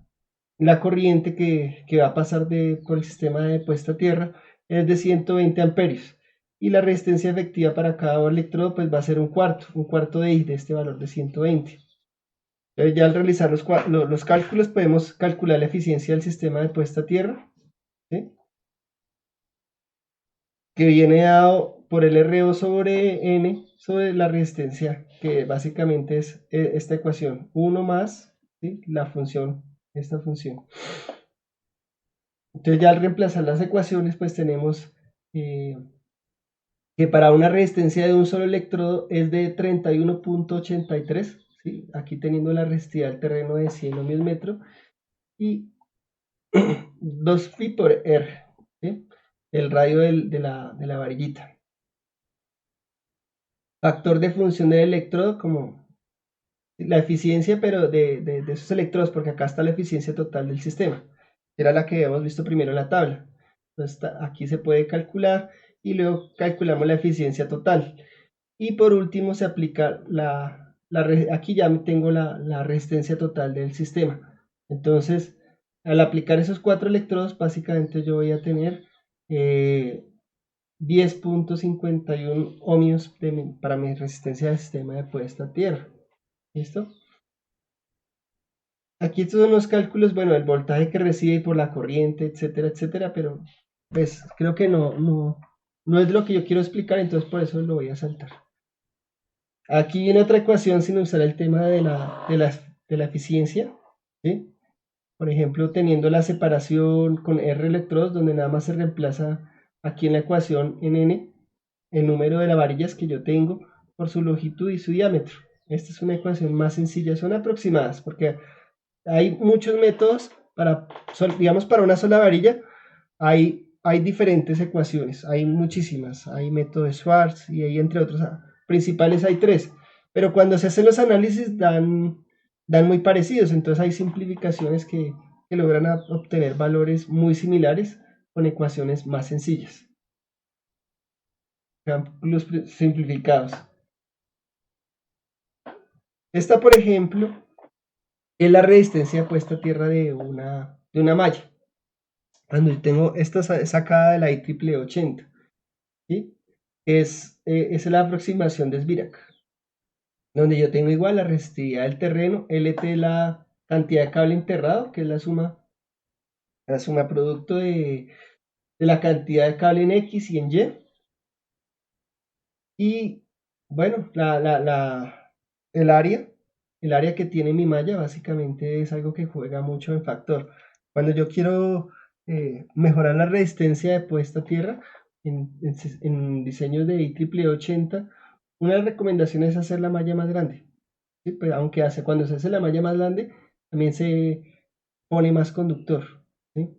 corriente que va a pasar por el sistema de puesta a tierra, es de 120 amperios. Y la resistencia efectiva para cada electrodo pues va a ser un cuarto de I de este valor de 120. Entonces ya al realizar los cálculos podemos calcular la eficiencia del sistema de puesta a tierra, ¿sí? Que viene dado por el RO sobre N sobre la resistencia, que básicamente es esta ecuación, 1 más, ¿sí? La función, esta función. Entonces ya al reemplazar las ecuaciones, pues tenemos que para una resistencia de un solo electrodo es de 31.83, ¿sí? Aquí teniendo la resistividad del terreno de 100 ohmios metro y 2 pi por R, ¿sí? El radio de la varillita. Factor de función del electrodo como la eficiencia, pero de esos electrodos, porque acá está la eficiencia total del sistema. Era la que habíamos visto primero en la tabla. Entonces aquí se puede calcular y luego calculamos la eficiencia total. Y por último se aplica aquí ya tengo la resistencia total del sistema. Entonces, al aplicar esos 4 electrodos, básicamente yo voy a tener 10.51 ohmios para mi resistencia del sistema de puesta a tierra. ¿Listo? Aquí estos son los cálculos, bueno, el voltaje que recibe por la corriente, etcétera, etcétera, pero pues creo que no es lo que yo quiero explicar, entonces por eso lo voy a saltar. Aquí viene otra ecuación sin usar el tema de la eficiencia, ¿sí? Por ejemplo, teniendo la separación con R electrodos, donde nada más se reemplaza aquí en la ecuación en N el número de las varillas que yo tengo por su longitud y su diámetro. Esta es una ecuación más sencilla, son aproximadas, porque hay muchos métodos digamos, para una sola varilla, hay diferentes ecuaciones, hay muchísimas, hay método de Schwarz y hay entre otros principales hay 3, pero cuando se hacen los análisis dan muy parecidos, entonces hay simplificaciones que logran obtener valores muy similares con ecuaciones más sencillas, cálculos simplificados. Esta, por ejemplo, es la resistencia puesta a tierra de una malla. Cuando yo tengo esta sacada de la IEEE 80, ¿sí? Es la aproximación de Sbirac, donde yo tengo igual la resistividad del terreno, LT la cantidad de cable enterrado, que es la suma producto de la cantidad de cable en X y en Y, y bueno, el área, el área que tiene mi malla básicamente es algo que juega mucho en factor. Cuando yo quiero mejorar la resistencia de puesta a tierra en diseños de IEEE 80, una de las recomendaciones es hacer la malla más grande, ¿sí? Pues, aunque cuando se hace la malla más grande, también se pone más conductor, ¿sí?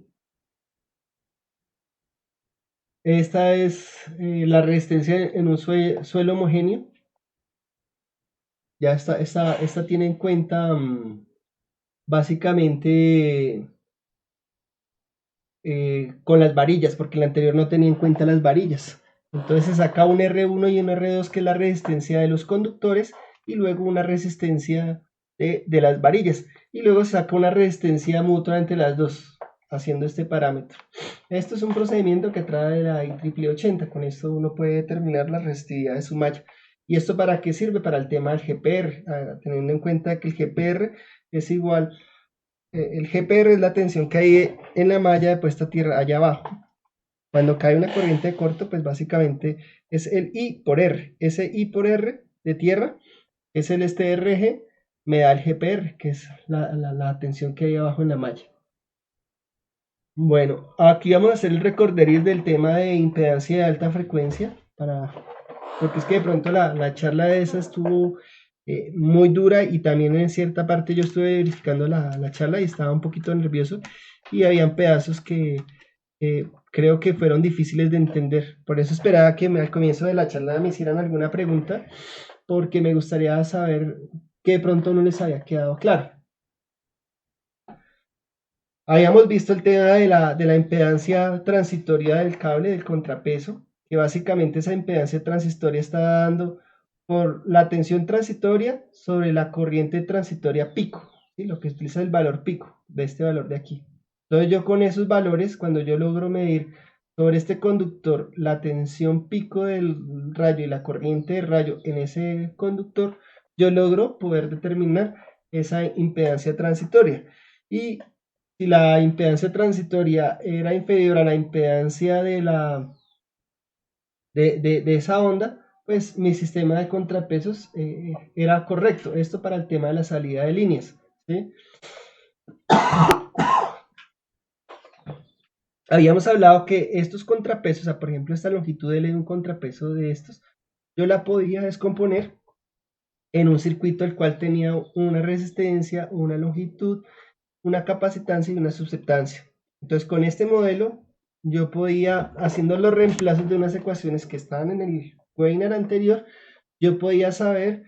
Esta es la resistencia en un suelo homogéneo. Ya esta tiene en cuenta básicamente con las varillas, porque la anterior no tenía en cuenta las varillas. Entonces se saca un R1 y un R2, que es la resistencia de los conductores, y luego una resistencia de las varillas. Y luego se saca una resistencia mutua entre las dos, haciendo este parámetro. Esto es un procedimiento que trae la IEEE 80. Con esto uno puede determinar la resistividad de su malla. ¿Y esto para qué sirve? Para el tema del GPR, teniendo en cuenta que el GPR es igual, el GPR es la tensión que hay en la malla de puesta a tierra allá abajo. Cuando cae una corriente de corto, pues básicamente es el I por R. Ese I por R de tierra es el RG, me da el GPR, que es la tensión que hay abajo en la malla. Bueno, aquí vamos a hacer el recorderis del tema de impedancia de alta frecuencia, porque es que de pronto la charla de esa estuvo muy dura y también en cierta parte yo estuve verificando la charla y estaba un poquito nervioso y habían pedazos que creo que fueron difíciles de entender. Por eso esperaba que al comienzo de la charla me hicieran alguna pregunta, porque me gustaría saber qué de pronto no les había quedado claro. Habíamos visto el tema de la impedancia transitoria del cable, del contrapeso, que básicamente esa impedancia transitoria está dando por la tensión transitoria sobre la corriente transitoria pico, ¿sí? Lo que utiliza el valor pico, de este valor de aquí. Entonces yo con esos valores, cuando yo logro medir sobre este conductor la tensión pico del rayo y la corriente del rayo en ese conductor, yo logro poder determinar esa impedancia transitoria. Y si la impedancia transitoria era inferior a la impedancia de esa onda, pues mi sistema de contrapesos era correcto. Esto para el tema de la salida de líneas, ¿sí? Habíamos hablado que estos contrapesos, o sea, por ejemplo, esta longitud L de un contrapeso de estos, yo la podía descomponer en un circuito el cual tenía una resistencia, una longitud, una capacitancia y una susceptancia. Entonces, con este modelo, yo podía, haciendo los reemplazos de unas ecuaciones que estaban en el webinar anterior, yo podía saber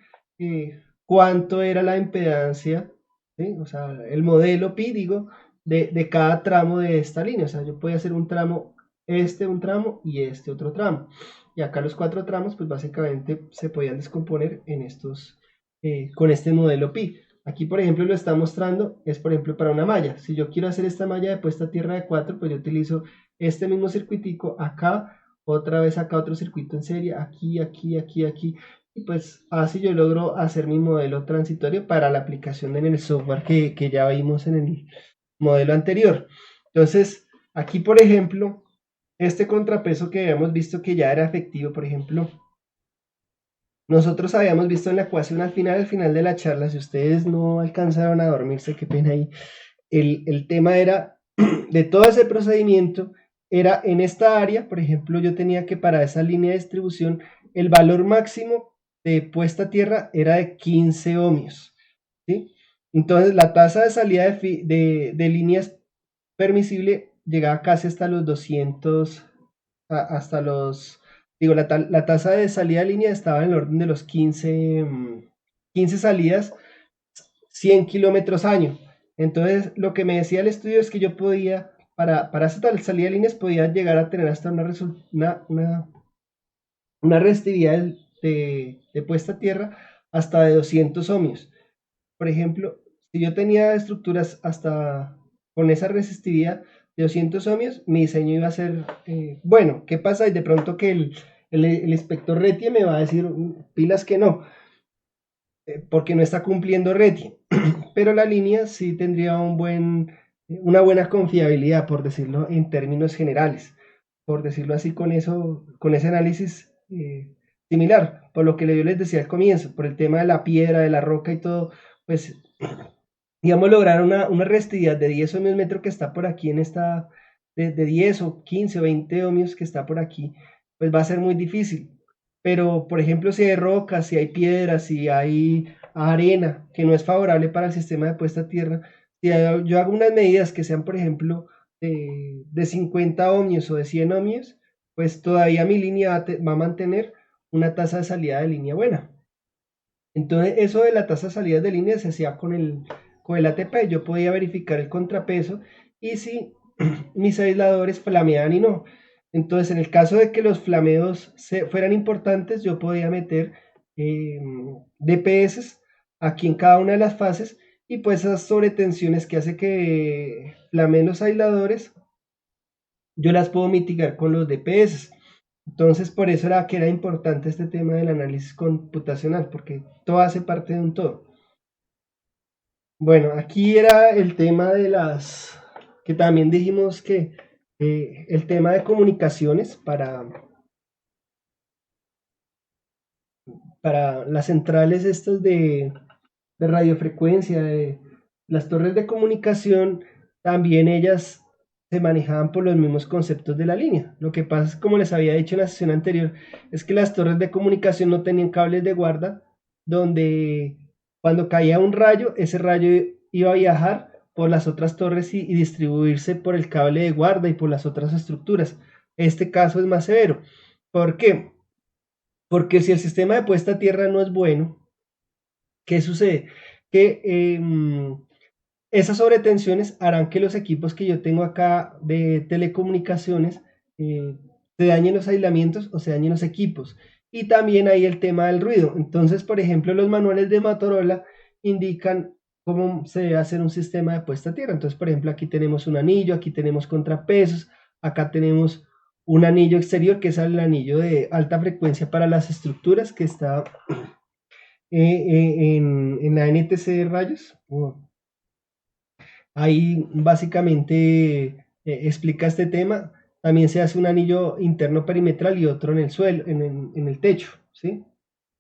cuánto era la impedancia, ¿sí? O sea, el modelo pi, digo, de cada tramo de esta línea. O sea, yo podía hacer un tramo, un tramo y este otro tramo. Y acá los cuatro tramos, pues básicamente se podían descomponer en estos, con este modelo pi. Aquí, por ejemplo, lo está mostrando, es por ejemplo para una malla. Si yo quiero hacer esta malla de puesta a tierra de 4, pues yo utilizo este mismo circuitico acá, otra vez acá otro circuito en serie, aquí, aquí, aquí, aquí. Y pues así yo logro hacer mi modelo transitorio para la aplicación en el software que ya vimos en el modelo anterior. Entonces, aquí, por ejemplo, este contrapeso que habíamos visto que ya era efectivo, por ejemplo, nosotros habíamos visto en la ecuación al final de la charla, si ustedes no alcanzaron a dormirse, qué pena ahí, el tema era de todo ese procedimiento, era en esta área, por ejemplo, yo tenía que para esa línea de distribución, el valor máximo de puesta a tierra era de 15 ohmios, ¿sí? Entonces la tasa de salida de líneas permisible llegaba casi hasta los 200, hasta los, digo, la tasa de salida de línea estaba en el orden de los 15 salidas, 100 kilómetros año. Entonces, lo que me decía el estudio es que yo podía, para esa tal salida de líneas, podía llegar a tener hasta una resistividad de puesta a tierra hasta de 200 ohmios. Por ejemplo, si yo tenía estructuras hasta con esa resistividad de 200 ohmios, mi diseño iba a ser bueno. ¿Qué pasa? Y de pronto que el inspector RETIE me va a decir pilas que no, porque no está cumpliendo RETIE. Pero la línea sí tendría una buena confiabilidad, por decirlo en términos generales, por decirlo así con eso, con ese análisis similar, por lo que yo les decía al comienzo, por el tema de la piedra, de la roca y todo, pues digamos lograr una resistividad de 10 ohmios metro que está por aquí en esta, de 10 o 15 o 20 ohmios que está por aquí, pues va a ser muy difícil. Pero, por ejemplo, si hay rocas, si hay piedras, si hay arena, que no es favorable para el sistema de puesta a tierra, si yo hago unas medidas que sean, por ejemplo, de 50 ohmios o de 100 ohmios, pues todavía mi línea va a mantener una tasa de salida de línea buena. Entonces, eso de la tasa de salida de línea se hacía con el ATP. Yo podía verificar el contrapeso y si mis aisladores flameaban y no. Entonces, en el caso de que los flameos fueran importantes, yo podía meter eh, DPS aquí en cada una de las fases y pues esas sobretensiones que hace que flameen los aisladores, yo las puedo mitigar con los DPS. Entonces, por eso era que era importante este tema del análisis computacional, porque todo hace parte de un todo. Bueno, aquí era el tema que también dijimos que el tema de comunicaciones para las centrales estas de radiofrecuencia, de las torres de comunicación, también ellas se manejaban por los mismos conceptos de la línea. Lo que pasa es, como les había dicho en la sesión anterior, es que las torres de comunicación no tenían cables de guarda, donde cuando caía un rayo, ese rayo iba a viajar por las otras torres y distribuirse por el cable de guarda y por las otras estructuras. Este caso es más severo. ¿Por qué? Porque si el sistema de puesta a tierra no es bueno, ¿qué sucede? Que esas sobretensiones harán que los equipos que yo tengo acá de telecomunicaciones se dañen los aislamientos o se dañen los equipos. Y también hay el tema del ruido. Entonces, por ejemplo, los manuales de Motorola indican cómo se debe hacer un sistema de puesta a tierra. Entonces, por ejemplo, aquí tenemos un anillo, aquí tenemos contrapesos, acá tenemos un anillo exterior que es el anillo de alta frecuencia para las estructuras que está en la NTC de rayos. Ahí básicamente explica este tema. También se hace un anillo interno perimetral y otro en el suelo, en el techo, ¿sí?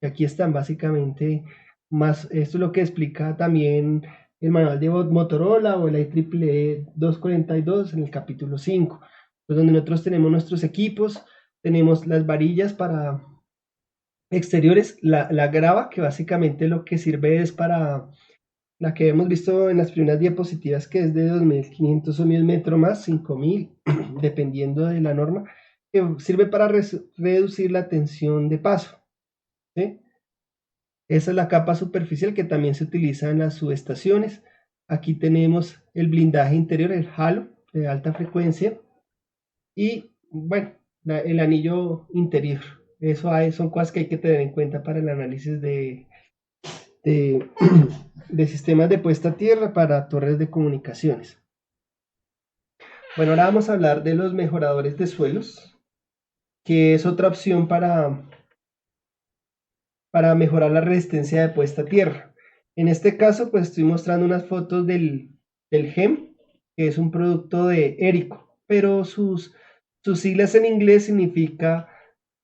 Y aquí están básicamente más, esto es lo que explica también el manual de Motorola o el IEEE 242 en el capítulo 5, pues donde nosotros tenemos nuestros equipos, tenemos las varillas para exteriores, la grava, que básicamente lo que sirve es para la que hemos visto en las primeras diapositivas, que es de 2500 ohmios metro más 5000, dependiendo de la norma, que sirve para reducir la tensión de paso, ¿sí? Esa es la capa superficial que también se utiliza en las subestaciones. Aquí tenemos el blindaje interior, el halo de alta frecuencia y, bueno, el anillo interior. Eso son cosas que hay que tener en cuenta para el análisis de, de sistemas de puesta a tierra para torres de comunicaciones. Bueno, ahora vamos a hablar de los mejoradores de suelos, que es otra opción para mejorar la resistencia de puesta a tierra. En este caso, pues estoy mostrando unas fotos del GEM, que es un producto de Erico, pero sus siglas en inglés significa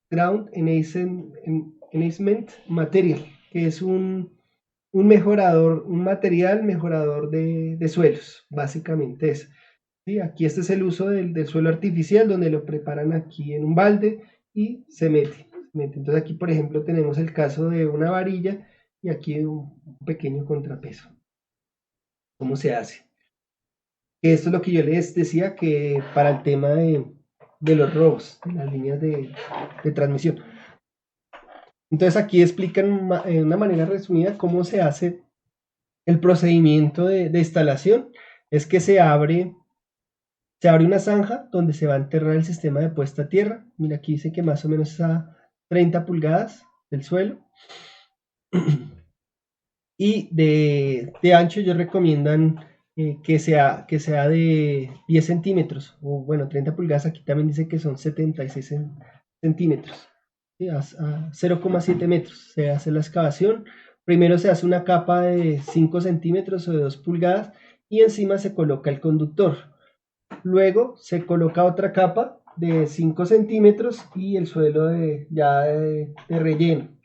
Ground Enhancement Material, que es un mejorador, un material mejorador de suelos, básicamente es. ¿Sí? Aquí este es el uso del suelo artificial, donde lo preparan aquí en un balde y se mete. Entonces aquí, por ejemplo, tenemos el caso de una varilla y aquí un pequeño contrapeso. ¿Cómo se hace? Esto es lo que yo les decía que para el tema de los robos, de las líneas de transmisión. Entonces aquí explican de una manera resumida cómo se hace el procedimiento de instalación. Es que se abre una zanja donde se va a enterrar el sistema de puesta a tierra. Mira, aquí dice que más o menos es a 30 pulgadas del suelo. Y de ancho ellos recomiendan que sea de 10 centímetros, o bueno, 30 pulgadas, aquí también dice que son 76 centímetros, ¿sí? A 0,7 metros se hace la excavación. Primero se hace una capa de 5 centímetros o de 2 pulgadas y encima se coloca el conductor. Luego se coloca otra capa de 5 centímetros y el suelo de relleno.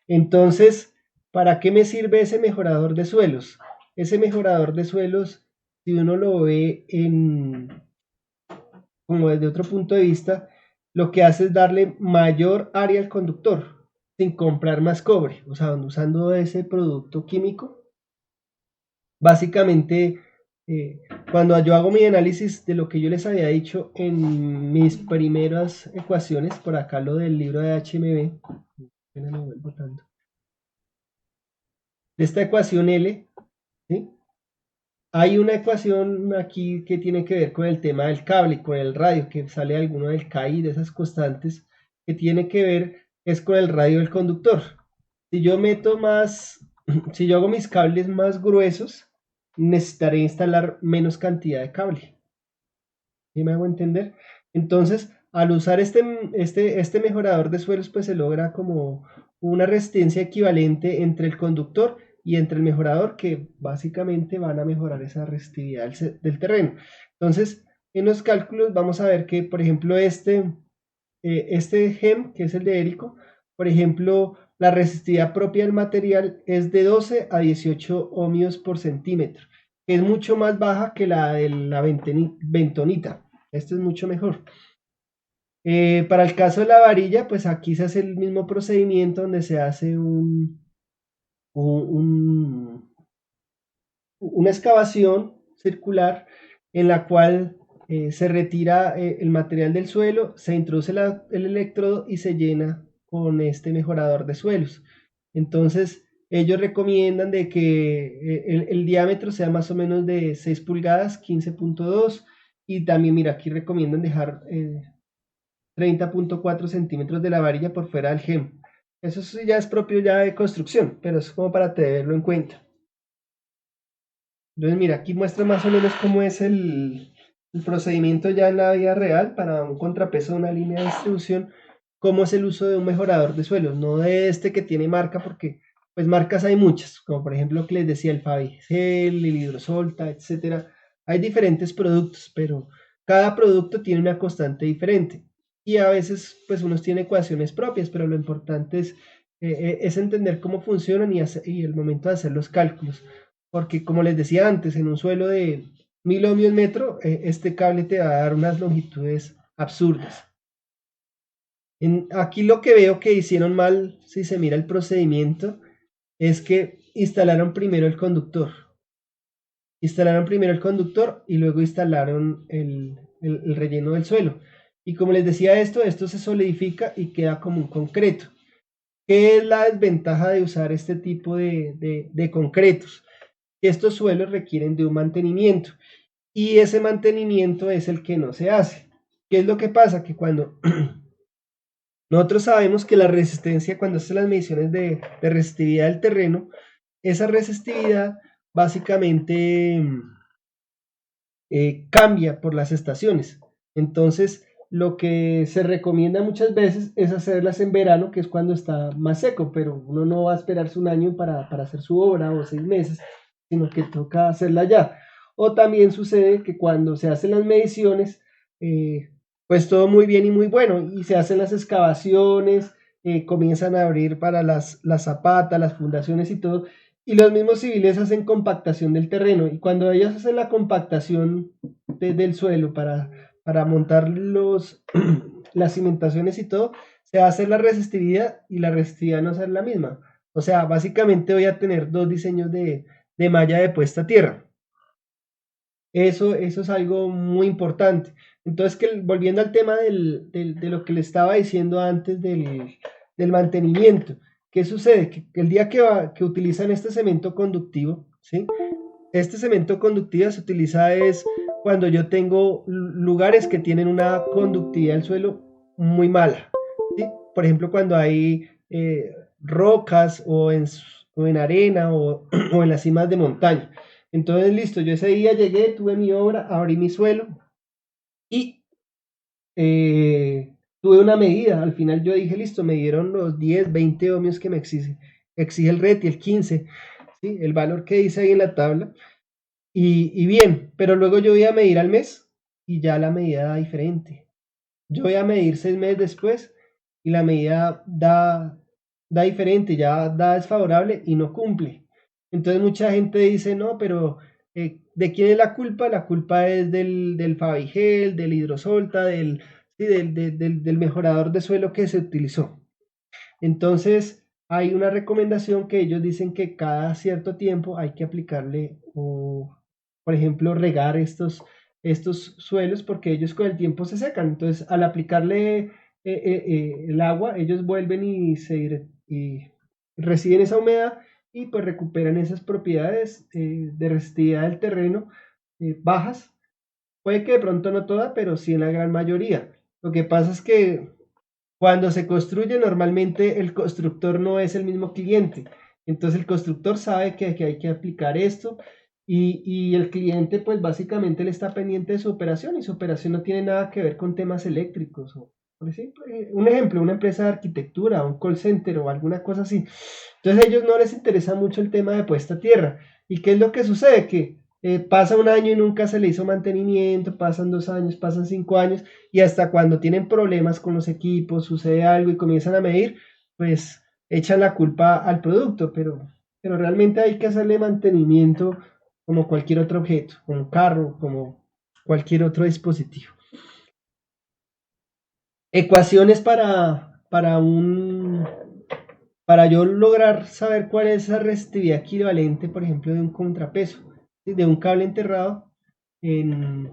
Entonces, ¿para qué me sirve ese mejorador de suelos? Ese mejorador de suelos, si uno lo ve como desde otro punto de vista, lo que hace es darle mayor área al conductor sin comprar más cobre, o sea, usando ese producto químico. Básicamente, cuando yo hago mi análisis de lo que yo les había dicho en mis primeras ecuaciones, por acá lo del libro de HMB, de esta ecuación L, ¿sí? Hay una ecuación aquí que tiene que ver con el tema del cable, con el radio, que sale alguno del KI, de esas constantes, que tiene que ver es con el radio del conductor. Si yo meto más, si yo hago mis cables más gruesos, necesitaré instalar menos cantidad de cable. ¿Sí me hago entender? Entonces, al usar este mejorador de suelos, pues se logra como una resistencia equivalente entre el conductor y entre el mejorador, que básicamente van a mejorar esa resistividad del terreno. Entonces, en los cálculos vamos a ver que, por ejemplo, este GEM, que es el de Erico, por ejemplo, la resistividad propia del material es de 12 a 18 ohmios por centímetro, que es mucho más baja que la de la bentonita. Esto es mucho mejor. Para el caso de la varilla, pues aquí se hace el mismo procedimiento donde se hace un- una excavación circular en la cual se retira el material del suelo, se introduce el electrodo y se llena con este mejorador de suelos. Entonces, ellos recomiendan de que el diámetro sea más o menos de 6 pulgadas, 15.2, y también, mira, aquí recomiendan dejar 30.4 centímetros de la varilla por fuera del gem. Eso sí ya es propio ya de construcción, pero es como para tenerlo en cuenta. Entonces, mira, aquí muestra más o menos cómo es el procedimiento ya en la vida real para un contrapeso de una línea de distribución, cómo es el uso de un mejorador de suelos, no de este que tiene marca, porque pues marcas hay muchas, como por ejemplo que les decía el Fabigel, el Hidrosolta, etcétera. Hay diferentes productos, pero cada producto tiene una constante diferente y a veces pues unos tienen ecuaciones propias, pero lo importante es entender cómo funcionan y el momento de hacer los cálculos, porque como les decía antes, en un suelo de 1000 ohmios metro, este cable te va a dar unas longitudes absurdas. Aquí lo que veo que hicieron mal, si se mira el procedimiento, es que instalaron primero el conductor. Instalaron primero el conductor y luego instalaron el relleno del suelo. Y como les decía esto se solidifica y queda como un concreto. ¿Qué es la desventaja de usar este tipo de concretos? Estos suelos requieren de un mantenimiento y ese mantenimiento es el que no se hace. ¿Qué es lo que pasa? Que cuando nosotros sabemos que la resistencia, cuando hacen las mediciones de resistividad del terreno, esa resistividad básicamente cambia por las estaciones. Entonces, lo que se recomienda muchas veces es hacerlas en verano, que es cuando está más seco, pero uno no va a esperarse un año para hacer su obra o 6 meses, sino que toca hacerla ya. O también sucede que cuando se hacen las mediciones, pues todo muy bien y muy bueno, y se hacen las excavaciones, comienzan a abrir para las zapatas, las fundaciones y todo, y los mismos civiles hacen compactación del terreno, y cuando ellos hacen la compactación del suelo para montar las cimentaciones y todo, se va a hacer la resistividad y la resistividad no va a ser la misma. O sea, básicamente voy a tener dos diseños de malla de puesta a tierra. Eso es algo muy importante. Entonces, volviendo al tema de lo que le estaba diciendo antes del mantenimiento, ¿qué sucede? Que el día que utilizan este cemento conductivo, ¿sí? Este cemento conductivo se utiliza es cuando yo tengo lugares que tienen una conductividad del suelo muy mala, ¿sí? Por ejemplo, cuando hay rocas o en arena o en las cimas de montaña. Entonces, listo, yo ese día llegué, tuve mi obra, abrí mi suelo y tuve una medida. Al final yo dije, listo, me dieron los 10, 20 ohmios que me exige el RET y el 15, ¿sí? El valor que dice ahí en la tabla. Y bien, pero luego yo voy a medir al mes y ya la medida da diferente. Yo voy a medir 6 meses después y la medida da diferente, ya da desfavorable y no cumple. Entonces mucha gente dice, no, pero ¿de quién es la culpa? La culpa es del Fabigel, del Hidrosolta, sí, del mejorador de suelo que se utilizó. Entonces hay una recomendación que ellos dicen que cada cierto tiempo hay que aplicarle, o, por ejemplo, regar estos suelos porque ellos con el tiempo se secan. Entonces, al aplicarle el agua, ellos vuelven y reciben esa humedad y pues recuperan esas propiedades de resistividad del terreno bajas. Puede que de pronto no toda, pero sí en la gran mayoría. Lo que pasa es que cuando se construye, normalmente el constructor no es el mismo cliente. Entonces el constructor sabe que hay que aplicar esto y el cliente pues básicamente le está pendiente de su operación y su operación no tiene nada que ver con temas eléctricos. Por ejemplo, un ejemplo, una empresa de arquitectura, un call center o alguna cosa así. Entonces a ellos no les interesa mucho el tema de puesta a tierra. ¿Y qué es lo que sucede? Que pasa un año y nunca se le hizo mantenimiento, pasan 2 años, pasan 5 años y hasta cuando tienen problemas con los equipos, sucede algo y comienzan a medir, pues echan la culpa al producto, pero realmente hay que hacerle mantenimiento como cualquier otro objeto, como un carro, como cualquier otro dispositivo. Ecuaciones para yo lograr saber cuál es la resistividad equivalente, por ejemplo, de un contrapeso, ¿sí? De un cable enterrado en,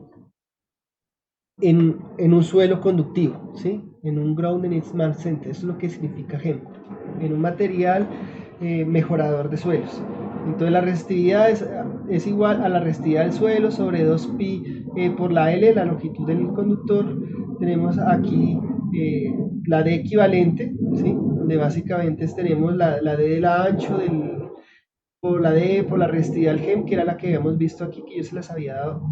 en un suelo conductivo, ¿sí? En un grounded smart center, eso es lo que significa GEM, en un material mejorador de suelos. Entonces la resistividad es igual a la resistividad del suelo sobre 2pi por la L, la longitud del conductor. Tenemos aquí la D equivalente, ¿sí? Donde básicamente tenemos la D del ancho, por la D, por la resistividad del GEM, que era la que habíamos visto aquí, que yo se las había dado.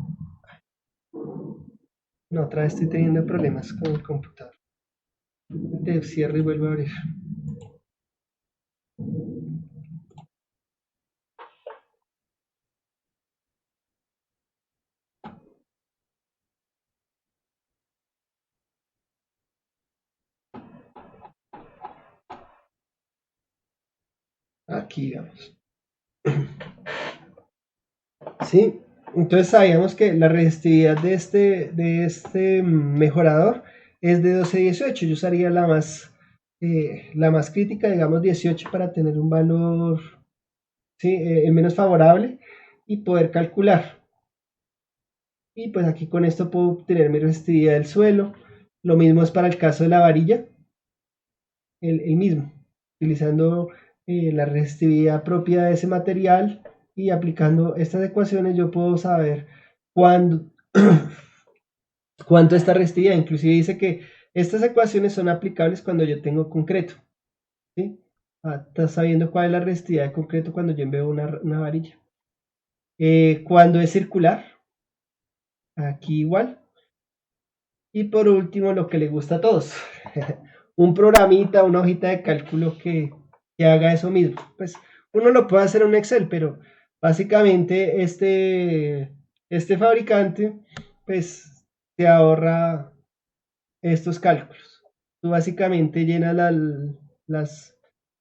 No, otra vez estoy teniendo problemas con el computador. Te cierro y vuelvo a abrir. Aquí vamos. Sí, entonces sabíamos que la resistividad de este mejorador es de 12-18. Yo usaría la más crítica, digamos 18, para tener un valor, ¿sí? El menos favorable y poder calcular. Y pues aquí con esto puedo obtener mi resistividad del suelo. Lo mismo es para el caso de la varilla, el mismo, utilizando la resistividad propia de ese material y aplicando estas ecuaciones yo puedo saber cuándo, cuánto esta resistividad. Inclusive dice que estas ecuaciones son aplicables cuando yo tengo concreto, ¿sí? Estás sabiendo cuál es la resistividad de concreto cuando yo envío una varilla. Cuando es circular, aquí igual. Y por último, lo que le gusta a todos, un programita, una hojita de cálculo que haga eso mismo. Pues uno lo puede hacer en un Excel, pero básicamente este fabricante pues te ahorra estos cálculos. Tú básicamente llenas las,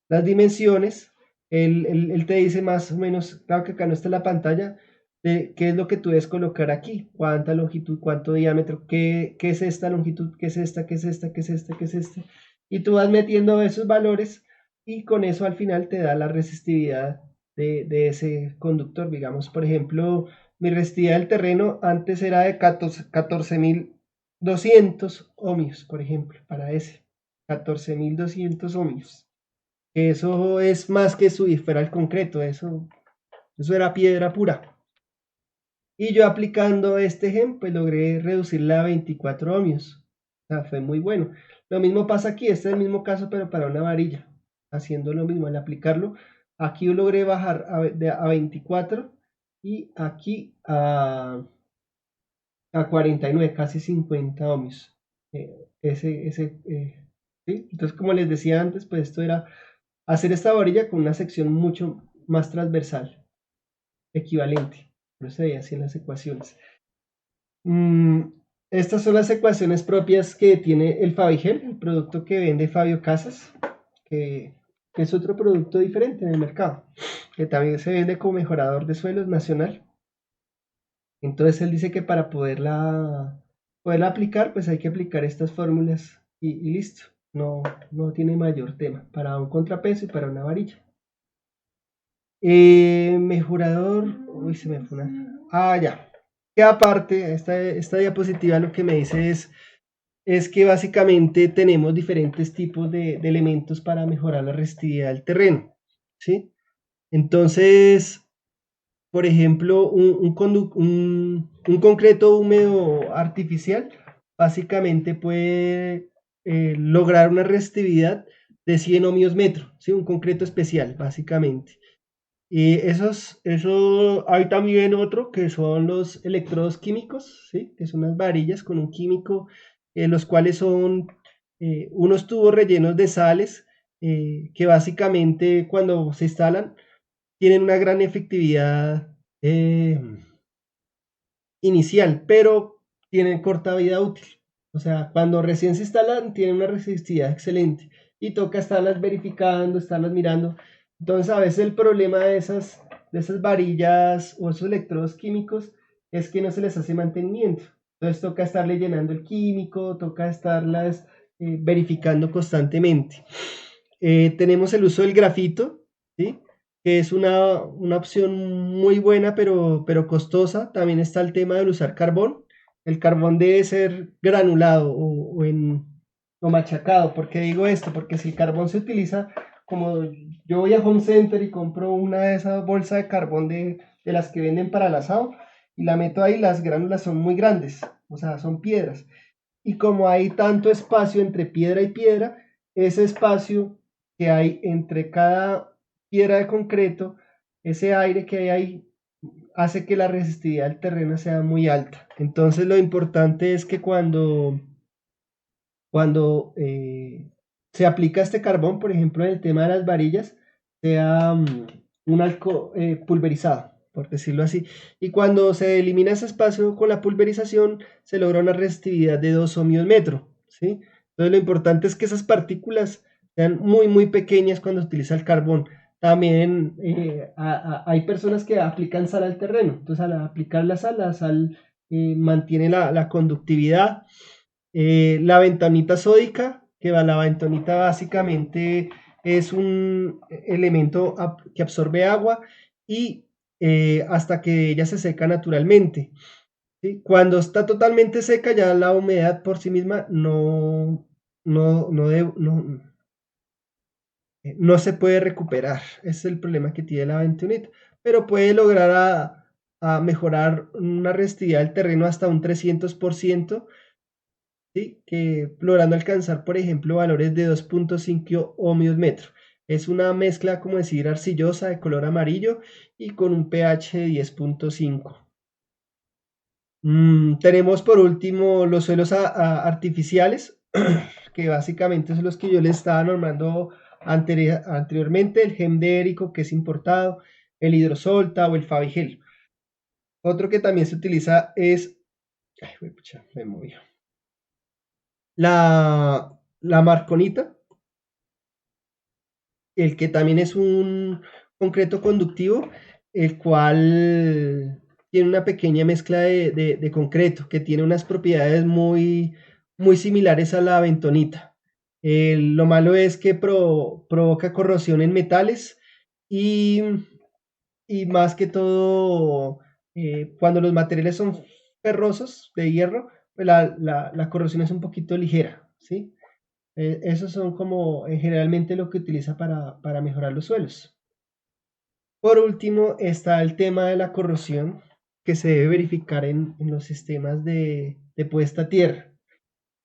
las dimensiones, él te dice más o menos, claro que acá no está la pantalla, de qué es lo que tú debes colocar aquí, cuánta longitud, cuánto diámetro, qué es esta longitud, qué es esta, qué es esta, qué es esta, qué es esta. Y tú vas metiendo esos valores y con eso al final te da la resistividad de ese conductor. Digamos, por ejemplo, mi resistividad del terreno antes era de 14.200 ohmios, por ejemplo, para ese. 14.200 ohmios. Eso es más que si fuera el concreto, eso era piedra pura. Y yo aplicando este ejemplo, pues logré reducirla a 24 ohmios. O sea, fue muy bueno. Lo mismo pasa aquí, este es el mismo caso, pero para una varilla. Haciendo lo mismo, al aplicarlo, aquí yo logré bajar a 24 y aquí a 49, casi 50 ohmios. ¿Sí? Entonces, como les decía antes, pues esto era hacer esta varilla con una sección mucho más transversal, equivalente. Por eso se veía así en las ecuaciones. Estas son las ecuaciones propias que tiene el Fabigel, el producto que vende Fabio Casas, que es otro producto diferente en el mercado, que también se vende como mejorador de suelos nacional. Entonces él dice que para poderla aplicar, pues hay que aplicar estas fórmulas y listo. No, no tiene mayor tema para un contrapeso y para una varilla. Mejorador, uy, se me fue una. Ah, ya. Que aparte, esta diapositiva lo que me dice es que básicamente tenemos diferentes tipos de elementos para mejorar la resistividad del terreno, ¿sí? Entonces, por ejemplo, un concreto húmedo artificial básicamente puede lograr una resistividad de 100 ohmios metro, ¿sí? Un concreto especial, básicamente. Y eso hay también otro que son los electrodos químicos, ¿sí? Que son unas varillas con un químico, los cuales son unos tubos rellenos de sales que básicamente cuando se instalan tienen una gran efectividad inicial, pero tienen corta vida útil. O sea, cuando recién se instalan, tienen una resistividad excelente y toca estarlas verificando, estarlas mirando. Entonces, a veces el problema de esas varillas o esos electrodos químicos es que no se les hace mantenimiento. Entonces toca estarle llenando el químico, toca estarlas verificando constantemente. Tenemos el uso del grafito, ¿sí? Que es una opción muy buena, pero costosa. También está el tema de usar carbón. El carbón debe ser granulado o machacado. ¿Por qué digo esto? Porque si el carbón se utiliza, como yo voy a Home Center y compro una de esas bolsas de carbón de las que venden para el asado y la meto ahí, las gránulas son muy grandes, o sea, son piedras. Y como hay tanto espacio entre piedra y piedra, ese espacio que hay entre cada piedra de concreto, ese aire que hay ahí hace que la resistividad del terreno sea muy alta. Entonces lo importante es que cuando se aplica este carbón, por ejemplo, en el tema de las varillas, sea un alcohol pulverizado, por decirlo así. Y cuando se elimina ese espacio con la pulverización, se logra una resistividad de 2 ohmios metro, ¿sí? Entonces lo importante es que esas partículas sean muy, muy pequeñas cuando se utiliza el carbón. También hay personas que aplican sal al terreno. Entonces al aplicar la sal mantiene la conductividad. La bentonita sódica, que la bentonita básicamente es un elemento que absorbe agua y hasta que ella se seca naturalmente. ¿Sí? Cuando está totalmente seca, ya la humedad por sí misma no se puede recuperar. Ese es el problema que tiene la bentonita. Pero puede lograr a mejorar una resistividad del terreno hasta un 300%. ¿Sí? Que logrando alcanzar, por ejemplo, valores de 2.5 ohmios metro. Es una mezcla, como decir, arcillosa de color amarillo y con un pH de 10.5. Tenemos por último los suelos artificiales, que básicamente son los que yo les estaba nombrando anteriormente, el gem de érico que es importado, el hidrosolta o el fabigel. Otro que también se utiliza es, ay, pucha, me movió. La marconita, el que también es un concreto conductivo, el cual tiene una pequeña mezcla de concreto, que tiene unas propiedades muy, muy similares a la bentonita. Lo malo es que provoca corrosión en metales y, y más que todo, cuando los materiales son ferrosos de hierro, pues la corrosión es un poquito ligera, ¿sí? Esos son como generalmente lo que utiliza para mejorar los suelos. Por último, está el tema de la corrosión que se debe verificar en los sistemas de puesta a tierra.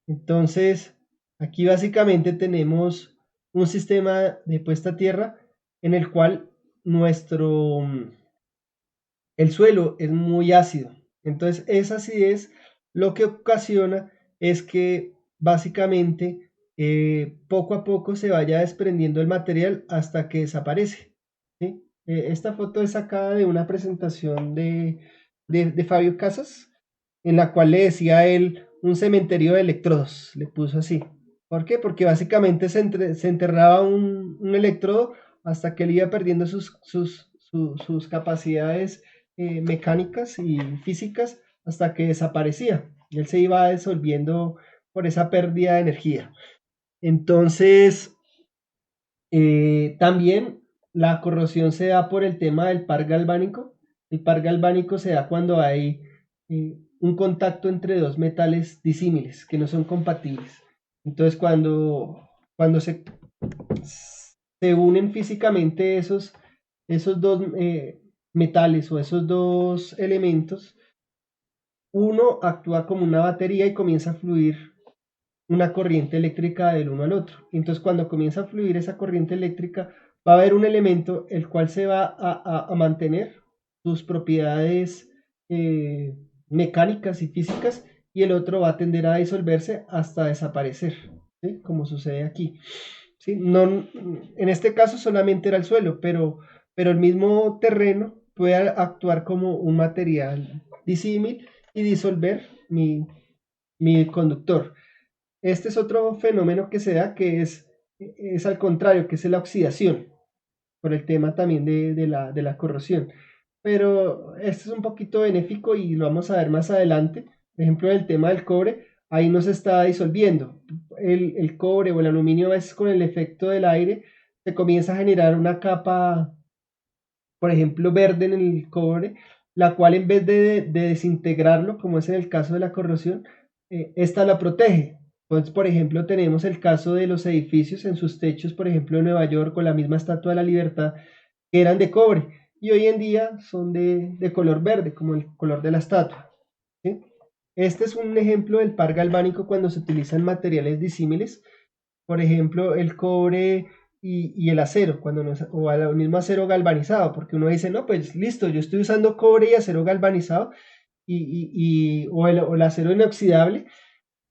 Entonces, aquí básicamente tenemos un sistema de puesta a tierra en el cual el suelo es muy ácido. Entonces, esa acidez lo que ocasiona es que básicamente poco a poco se vaya desprendiendo el material hasta que desaparece. ¿Sí? Esta foto es sacada de una presentación de Fabio Casas, en la cual le decía a él un cementerio de electrodos, le puso así. ¿Por qué? Porque básicamente se enterraba un electrodo hasta que él iba perdiendo sus capacidades mecánicas y físicas hasta que desaparecía. Y él se iba disolviendo por esa pérdida de energía. Entonces, también la corrosión se da por el tema del par galvánico. El par galvánico se da cuando hay un contacto entre dos metales disímiles que no son compatibles. Entonces, cuando se unen físicamente esos dos metales o esos dos elementos, uno actúa como una batería y comienza a fluir una corriente eléctrica del uno al otro. Entonces, cuando comienza a fluir esa corriente eléctrica, va a haber un elemento el cual se va a mantener sus propiedades mecánicas y físicas y el otro va a tender a disolverse hasta desaparecer, ¿sí? Como sucede aquí. ¿Sí? No, en este caso solamente era el suelo, pero el mismo terreno puede actuar como un material disímil y disolver mi conductor. Este es otro fenómeno que se da que es al contrario, que es la oxidación. por el tema también de la corrosión. Pero esto es un poquito benéfico y lo vamos a ver más adelante. Por ejemplo, el tema del cobre, ahí no se está disolviendo. El cobre o el aluminio a veces con el efecto del aire se comienza a generar una capa, por ejemplo, verde en el cobre, la cual en vez de desintegrarlo, como es en el caso de la corrosión, esta la protege. Entonces, por ejemplo, tenemos el caso de los edificios en sus techos, por ejemplo, en Nueva York, con la misma Estatua de la Libertad, que eran de cobre, y hoy en día son de color verde, como el color de la estatua. ¿Sí? Este es un ejemplo del par galvánico cuando se utilizan materiales disímiles, por ejemplo, el cobre y el acero, cuando no, o el mismo acero galvanizado, porque uno dice, no, pues listo, yo estoy usando cobre y acero galvanizado o el acero inoxidable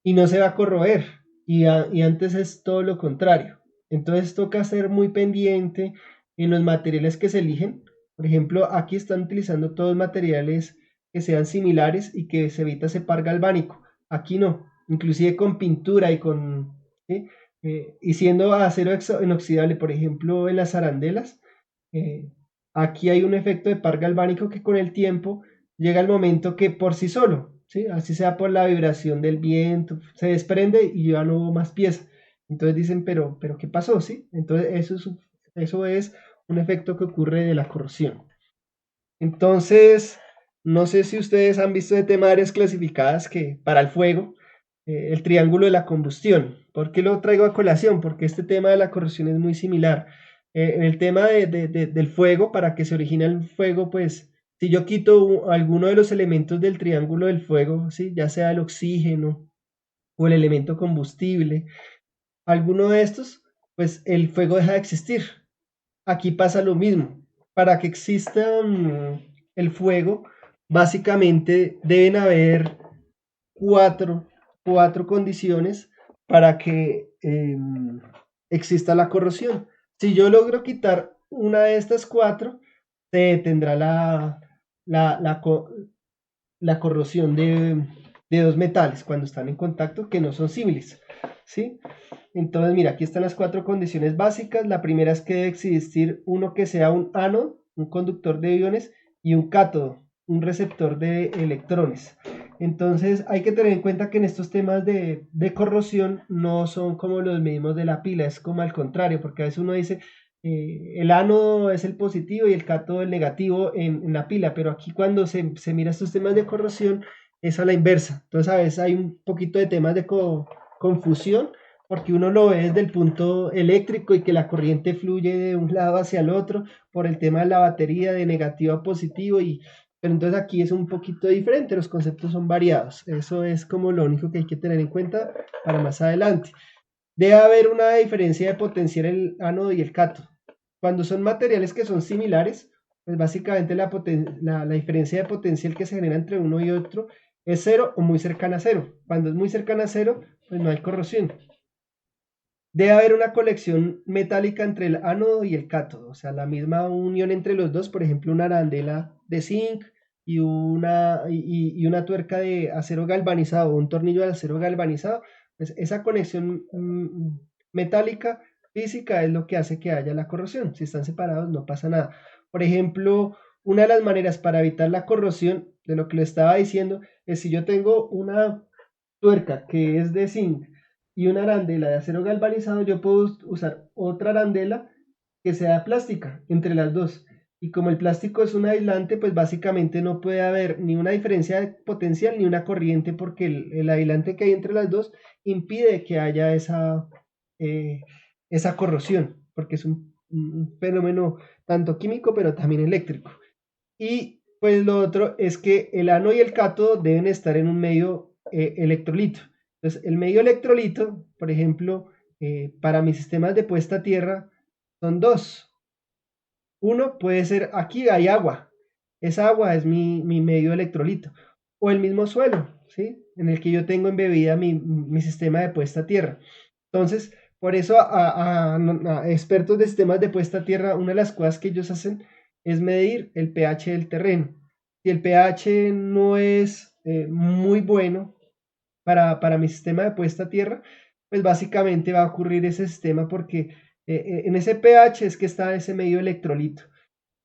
y no se va a corroer, y antes es todo lo contrario. Entonces toca ser muy pendiente en los materiales que se eligen. Por ejemplo, aquí están utilizando todos materiales que sean similares y que se evita ese par galvánico. Aquí no, inclusive con pintura y con, ¿sí? Y siendo acero inoxidable, por ejemplo, en las arandelas, eh, aquí hay un efecto de par galvánico que con el tiempo llega el momento que por sí solo, ¿sí? Así sea por la vibración del viento, se desprende y ya no hubo más pieza. Entonces dicen, pero ¿qué pasó? ¿Sí? Entonces eso es un efecto que ocurre de la corrosión. Entonces, no sé si ustedes han visto de tema de áreas clasificadas que para el fuego, el triángulo de la combustión. ¿Por qué lo traigo a colación? Porque este tema de la corrosión es muy similar. En el tema del fuego, para que se origine el fuego, pues si yo quito alguno de los elementos del triángulo del fuego, ¿sí? Ya sea el oxígeno o el elemento combustible, alguno de estos, pues el fuego deja de existir. Aquí pasa lo mismo. Para que exista el fuego, básicamente deben haber cuatro, cuatro condiciones para que exista la corrosión. Si yo logro quitar una de estas cuatro, se tendrá la, la, co- la corrosión de dos metales cuando están en contacto que no son símiles. ¿Sí? Entonces, mira, aquí están las cuatro condiciones básicas. La primera es que debe existir uno que sea un ánodo, un conductor de iones, y un cátodo, un receptor de electrones. Entonces, hay que tener en cuenta que en estos temas de corrosión no son como los mismos de la pila, es como al contrario, porque a veces uno dice, el ánodo es el positivo y el cátodo el negativo en la pila, pero aquí cuando se mira estos temas de corrosión es a la inversa. Entonces, a veces hay un poquito de temas de confusión porque uno lo ve desde el punto eléctrico y que la corriente fluye de un lado hacia el otro por el tema de la batería de negativo a positivo, pero entonces aquí es un poquito diferente, los conceptos son variados. Eso es como lo único que hay que tener en cuenta para más adelante. Debe haber una diferencia de potencial el ánodo y el cátodo. Cuando son materiales que son similares, pues básicamente la diferencia de potencial que se genera entre uno y otro es cero o muy cercana a cero. Cuando es muy cercana a cero, pues no hay corrosión. Debe haber una colección metálica entre el ánodo y el cátodo, o sea, la misma unión entre los dos, por ejemplo, una arandela de zinc y una tuerca de acero galvanizado, un tornillo de acero galvanizado, pues esa conexión metálica física es lo que hace que haya la corrosión. Si están separados no pasa nada. Por ejemplo, una de las maneras para evitar la corrosión, de lo que le estaba diciendo, es si yo tengo una tuerca que es de zinc y una arandela de acero galvanizado, yo puedo usar otra arandela que sea plástica entre las dos. Y como el plástico es un aislante, pues básicamente no puede haber ni una diferencia de potencial ni una corriente porque el aislante que hay entre las dos impide que haya eh, esa corrosión, porque es un fenómeno tanto químico pero también eléctrico. Y pues lo otro es que el ano y el cátodo deben estar en un medio electrolito. Entonces, el medio electrolito, por ejemplo, para mis sistemas de puesta a tierra, son dos. Uno puede ser, aquí hay agua. Esa agua es mi medio electrolito. O el mismo suelo, ¿sí? En el que yo tengo embebida mi sistema de puesta a tierra. Entonces, por eso a expertos de sistemas de puesta a tierra, una de las cosas que ellos hacen es medir el pH del terreno. Si el pH no es muy bueno para mi sistema de puesta a tierra, pues básicamente va a ocurrir ese sistema porque En ese pH es que está ese medio electrolito,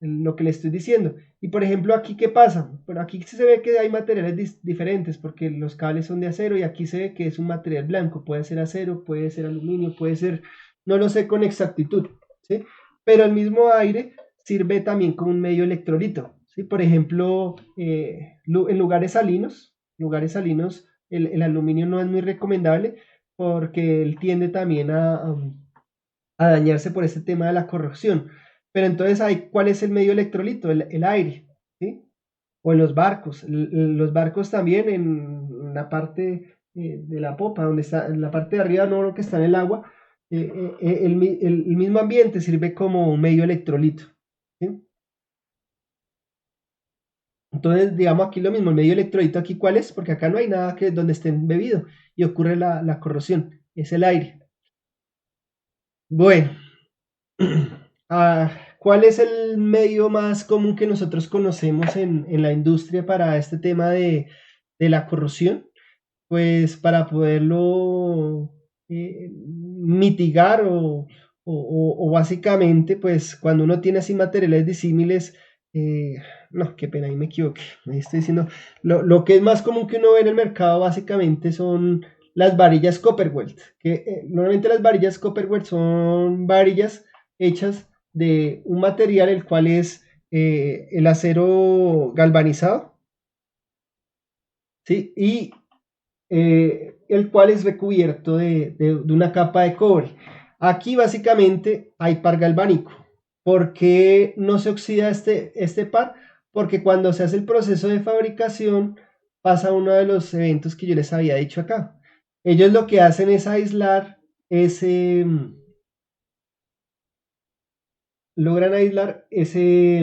lo que le estoy diciendo. Y por ejemplo, aquí, ¿qué pasa? Bueno, aquí se ve que hay materiales diferentes porque los cables son de acero y aquí se ve que es un material blanco. Puede ser acero, puede ser aluminio, puede ser, no lo sé con exactitud, ¿sí? Pero el mismo aire sirve también como un medio electrolito, ¿sí? Por ejemplo, en lugares salinos, el aluminio no es muy recomendable porque él tiende también a dañarse por este tema de la corrosión. Pero entonces, ¿cuál es el medio electrolito? El aire, ¿sí? O en los barcos. Los barcos también en la parte de la popa, donde está, en la parte de arriba, no lo que está en el agua, el mismo ambiente sirve como un medio electrolito, ¿sí? Entonces, digamos aquí lo mismo, el medio electrolito aquí, ¿cuál es? Porque acá no hay nada que donde esté embebido y ocurre la corrosión, es el aire. Bueno, ¿cuál es el medio más común que nosotros conocemos en la industria para este tema de la corrosión? Pues para poderlo mitigar o básicamente, pues cuando uno tiene así materiales disímiles, eh, no, qué pena, ahí me equivoqué. Ahí estoy diciendo, lo que es más común que uno ve en el mercado básicamente son las varillas Copperweld, que normalmente las varillas Copperweld son varillas hechas de un material el cual es el acero galvanizado, ¿sí? Y el cual es recubierto de una capa de cobre. Aquí básicamente hay par galvánico. ¿Por qué no se oxida este par? Porque cuando se hace el proceso de fabricación pasa uno de los eventos que yo les había dicho acá. Ellos lo que hacen es aislar ese, logran aislar ese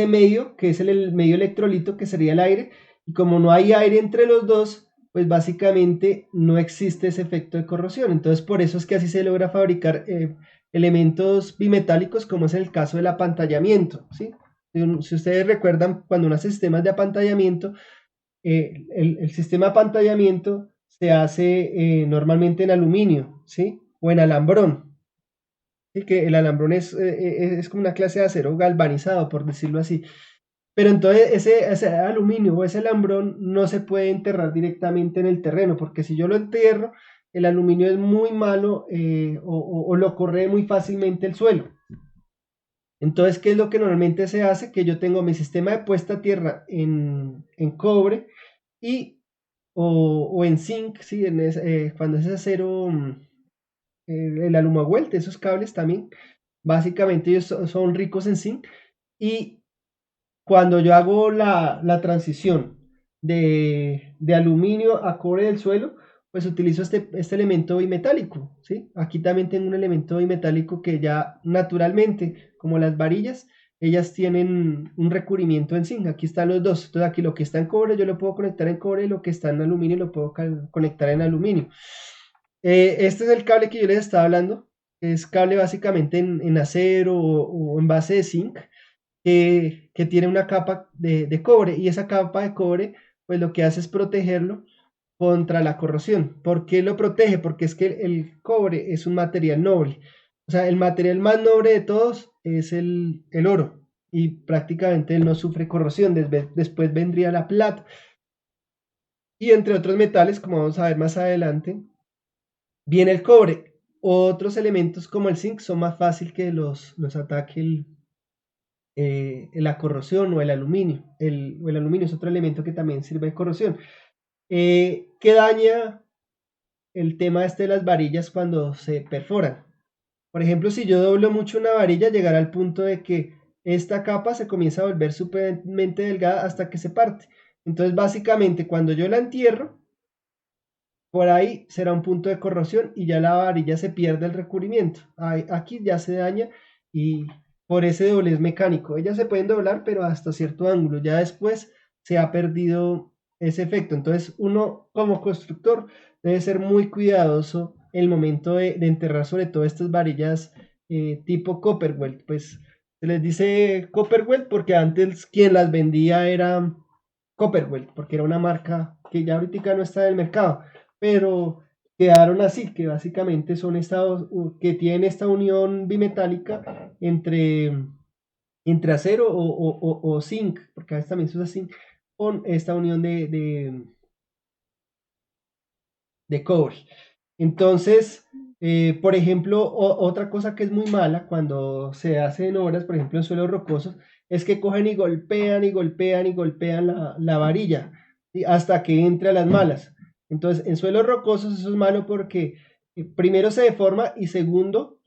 medio, que es el medio electrolito, que sería el aire, y como no hay aire entre los dos, pues básicamente no existe ese efecto de corrosión. Entonces, por eso es que así se logra fabricar elementos bimetálicos, como es el caso del apantallamiento, ¿sí? Si ustedes recuerdan, cuando uno hace sistemas de apantallamiento, el sistema de apantallamiento se hace normalmente en aluminio, ¿sí? O en alambrón. Sí, que el alambrón es como una clase de acero galvanizado, por decirlo así. Pero entonces ese aluminio o ese alambrón no se puede enterrar directamente en el terreno, porque si yo lo entierro, el aluminio es muy malo o lo corre muy fácilmente el suelo. Entonces, ¿qué es lo que normalmente se hace? Que yo tengo mi sistema de puesta a tierra en cobre y, o en zinc, ¿sí? Cuando es acero, el alumavuelte, esos cables también. Básicamente ellos son ricos en zinc y cuando yo hago la transición de aluminio a cobre del suelo, pues utilizo este elemento bimetálico, ¿sí? Aquí también tengo un elemento bimetálico que ya naturalmente, como las varillas, ellas tienen un recubrimiento en zinc. Aquí están los dos. Entonces aquí lo que está en cobre yo lo puedo conectar en cobre y lo que está en aluminio lo puedo conectar en aluminio. Este es el cable que yo les estaba hablando. Es cable básicamente en acero o en base de zinc que tiene una capa de cobre y esa capa de cobre pues lo que hace es protegerlo contra la corrosión. ¿Por qué lo protege? Porque es que el cobre es un material noble. O sea, el material más noble de todos es el oro y prácticamente él no sufre corrosión. Después vendría la plata y entre otros metales, como vamos a ver más adelante, viene el cobre. Otros elementos como el zinc son más fácil que los ataque la corrosión o el aluminio. El aluminio es otro elemento que también sirve de corrosión. ¿Qué daña el tema este de las varillas cuando se perforan? Por ejemplo, si yo doblo mucho una varilla, llegará al punto de que esta capa se comienza a volver súpermente delgada hasta que se parte. Entonces, básicamente, cuando yo la entierro, por ahí será un punto de corrosión y ya la varilla se pierde el recubrimiento. Aquí ya se daña y por ese doblez mecánico. Ellas se pueden doblar, pero hasta cierto ángulo. Ya después se ha perdido ese efecto. Entonces uno como constructor debe ser muy cuidadoso en el momento de enterrar sobre todo estas varillas tipo Copperweld. Pues se les dice Copperweld porque antes quien las vendía era Copperweld, porque era una marca que ya ahorita no está en el mercado, pero quedaron así, que básicamente son que tienen esta unión bimetálica entre acero o zinc, porque a veces también se usa zinc, con esta unión de cobre. Entonces, por ejemplo, otra cosa que es muy mala cuando se hacen obras, por ejemplo, en suelos rocosos, es que cogen y golpean y golpean y golpean la varilla, ¿sí? Hasta que entre a las malas. Entonces, en suelos rocosos eso es malo porque primero se deforma y segundo,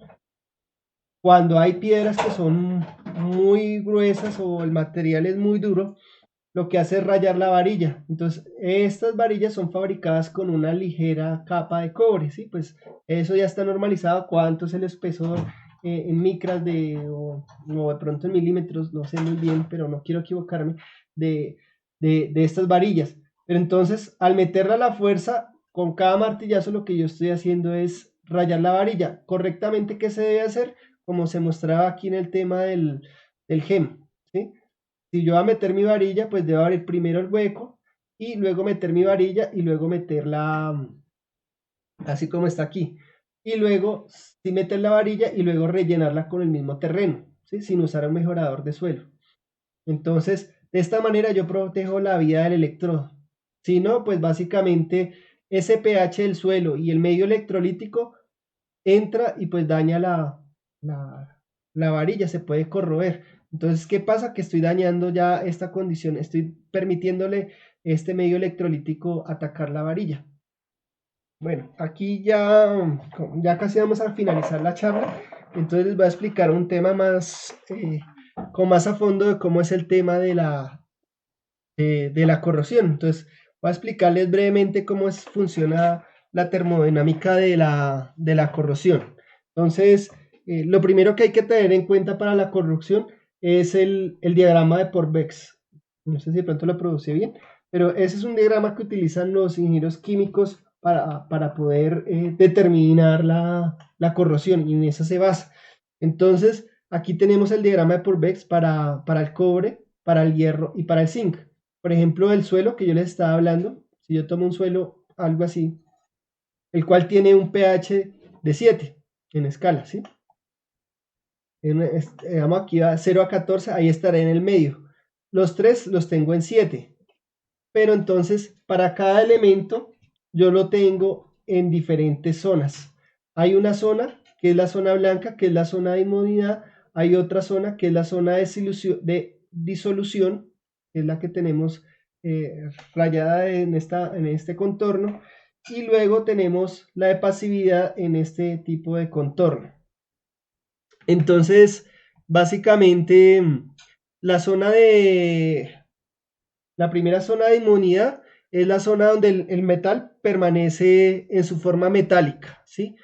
cuando hay piedras que son muy gruesas o el material es muy duro, lo que hace es rayar la varilla. Entonces, estas varillas son fabricadas con una ligera capa de cobre, ¿sí? Pues eso ya está normalizado. ¿Cuánto es el espesor en micras o de pronto en milímetros? No sé muy bien, pero no quiero equivocarme, de, de estas varillas. Pero entonces, al meterla a la fuerza, con cada martillazo lo que yo estoy haciendo es rayar la varilla. Correctamente, ¿qué se debe hacer? Como se mostraba aquí en el tema del GEM, ¿sí? Si yo voy a meter mi varilla, pues debo abrir primero el hueco y luego meter mi varilla y luego meterla así como está aquí. Y luego sí meter la varilla y luego rellenarla con el mismo terreno, ¿sí? Sin usar un mejorador de suelo. Entonces, de esta manera yo protejo la vida del electrodo. Si no, pues básicamente ese pH del suelo y el medio electrolítico entra y pues daña la, la varilla, se puede corroer. Entonces, ¿qué pasa? Que estoy dañando ya esta condición, estoy permitiéndole este medio electrolítico atacar la varilla. Bueno, aquí ya casi vamos a finalizar la charla, entonces les voy a explicar un tema más, con más a fondo de cómo es el tema de la corrosión. Entonces, voy a explicarles brevemente funciona la termodinámica de la corrosión. Entonces, lo primero que hay que tener en cuenta para la corrosión es el diagrama de Pourbaix. No sé si de pronto lo produce bien, pero ese es un diagrama que utilizan los ingenieros químicos para poder determinar la corrosión y en eso se basa. Entonces, aquí tenemos el diagrama de Pourbaix para el cobre, para el hierro y para el zinc. Por ejemplo, el suelo que yo les estaba hablando, si yo tomo un suelo, algo así, el cual tiene un pH de 7 en escala, ¿sí? Digamos aquí va 0 a 14, ahí estaré en el medio. Los tres los tengo en 7, pero entonces para cada elemento yo lo tengo en diferentes zonas. Hay una zona que es la zona blanca, que es la zona de inmunidad, hay otra zona que es la zona de disolución, que es la que tenemos rayada en este contorno, y luego tenemos la de pasividad en este tipo de contorno. Entonces, básicamente, la zona de, la primera zona de inmunidad es la zona donde el metal permanece en su forma metálica, ¿sí?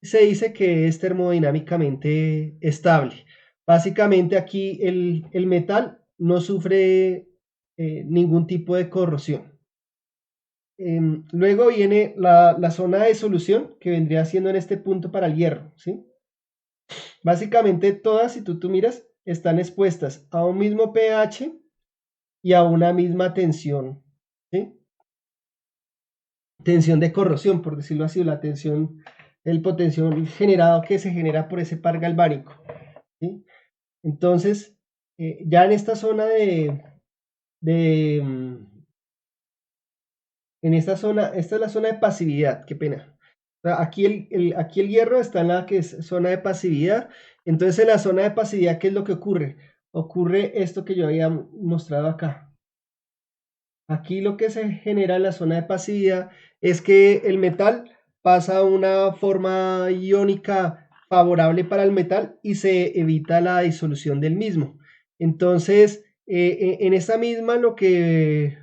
Se dice que es termodinámicamente estable. Básicamente aquí el metal no sufre ningún tipo de corrosión. Luego viene la zona de solución, que vendría siendo en este punto para el hierro, ¿sí? Básicamente todas, si tú miras, están expuestas a un mismo pH y a una misma tensión, ¿sí? Tensión de corrosión, por decirlo así, la tensión, el potencial generado que se genera por ese par galvánico, ¿sí? Entonces, ya en esta zona de en esta zona, esta es la zona de pasividad, qué pena. Aquí aquí el hierro está en la que es zona de pasividad. Entonces, en la zona de pasividad, ¿qué es lo que ocurre? Ocurre esto que yo había mostrado acá. Aquí lo que se genera en la zona de pasividad es que el metal pasa a una forma iónica favorable para el metal y se evita la disolución del mismo. Entonces, en esta misma lo que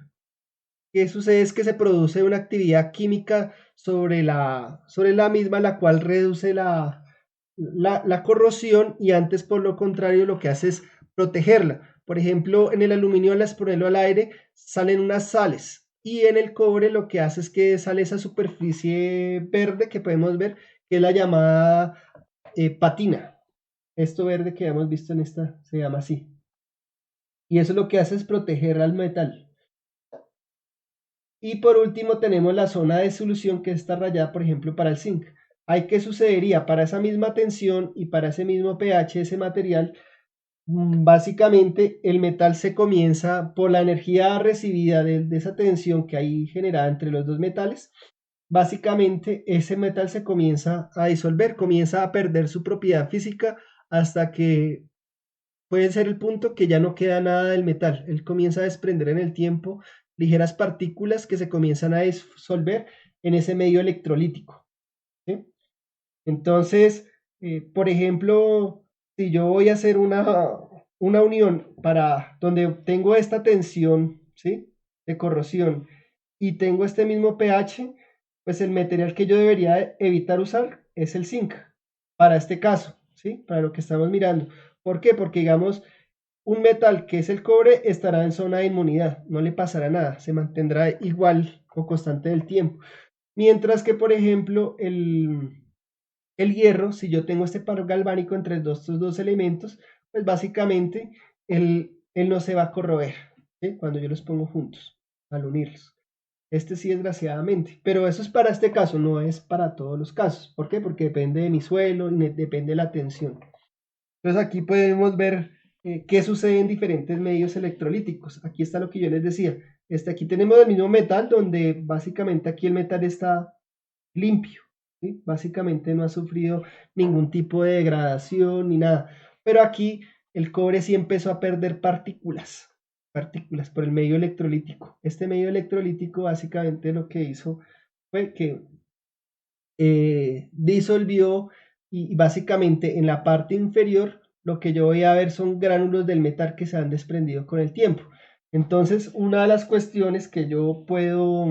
sucede es que se produce una actividad química sobre la misma, la cual reduce la corrosión y antes, por lo contrario, lo que hace es protegerla. Por ejemplo, en el aluminio al exponerlo al aire salen unas sales y en el cobre lo que hace es que sale esa superficie verde que podemos ver, que es la llamada patina. Esto verde que hemos visto en esta se llama así. Y eso lo que hace es proteger al metal. Y por último tenemos la zona de solución que está rayada, por ejemplo, para el zinc. Ahí, ¿qué sucedería? Para esa misma tensión y para ese mismo pH de ese material, básicamente el metal se comienza, por la energía recibida de esa tensión que hay generada entre los dos metales, básicamente ese metal se comienza a disolver, comienza a perder su propiedad física hasta que puede ser el punto que ya no queda nada del metal. Él comienza a desprender en el tiempo ligeras partículas que se comienzan a disolver en ese medio electrolítico, ¿sí? Entonces, por ejemplo, si yo voy a hacer una unión para donde tengo esta tensión, ¿sí?, de corrosión y tengo este mismo pH, pues el material que yo debería evitar usar es el zinc para este caso, ¿sí?, para lo que estamos mirando. ¿Por qué? Porque digamos, un metal que es el cobre estará en zona de inmunidad, no le pasará nada, se mantendrá igual o constante del tiempo. Mientras que, por ejemplo, el hierro, si yo tengo este paro galvánico entre estos dos elementos, pues básicamente él no se va a corroer, ¿sí?, cuando yo los pongo juntos, al unirlos. Este sí, desgraciadamente, pero eso es para este caso, no es para todos los casos. ¿Por qué? Porque depende de mi suelo y depende de la tensión. Entonces aquí podemos ver qué sucede en diferentes medios electrolíticos. Aquí está lo que yo les decía. Aquí tenemos el mismo metal, donde básicamente aquí el metal está limpio, ¿sí? Básicamente no ha sufrido ningún tipo de degradación ni nada. Pero aquí el cobre sí empezó a perder partículas por el medio electrolítico. Este medio electrolítico básicamente lo que hizo fue que disolvió y básicamente en la parte inferior lo que yo voy a ver son gránulos del metal que se han desprendido con el tiempo. Entonces, una de las cuestiones que yo puedo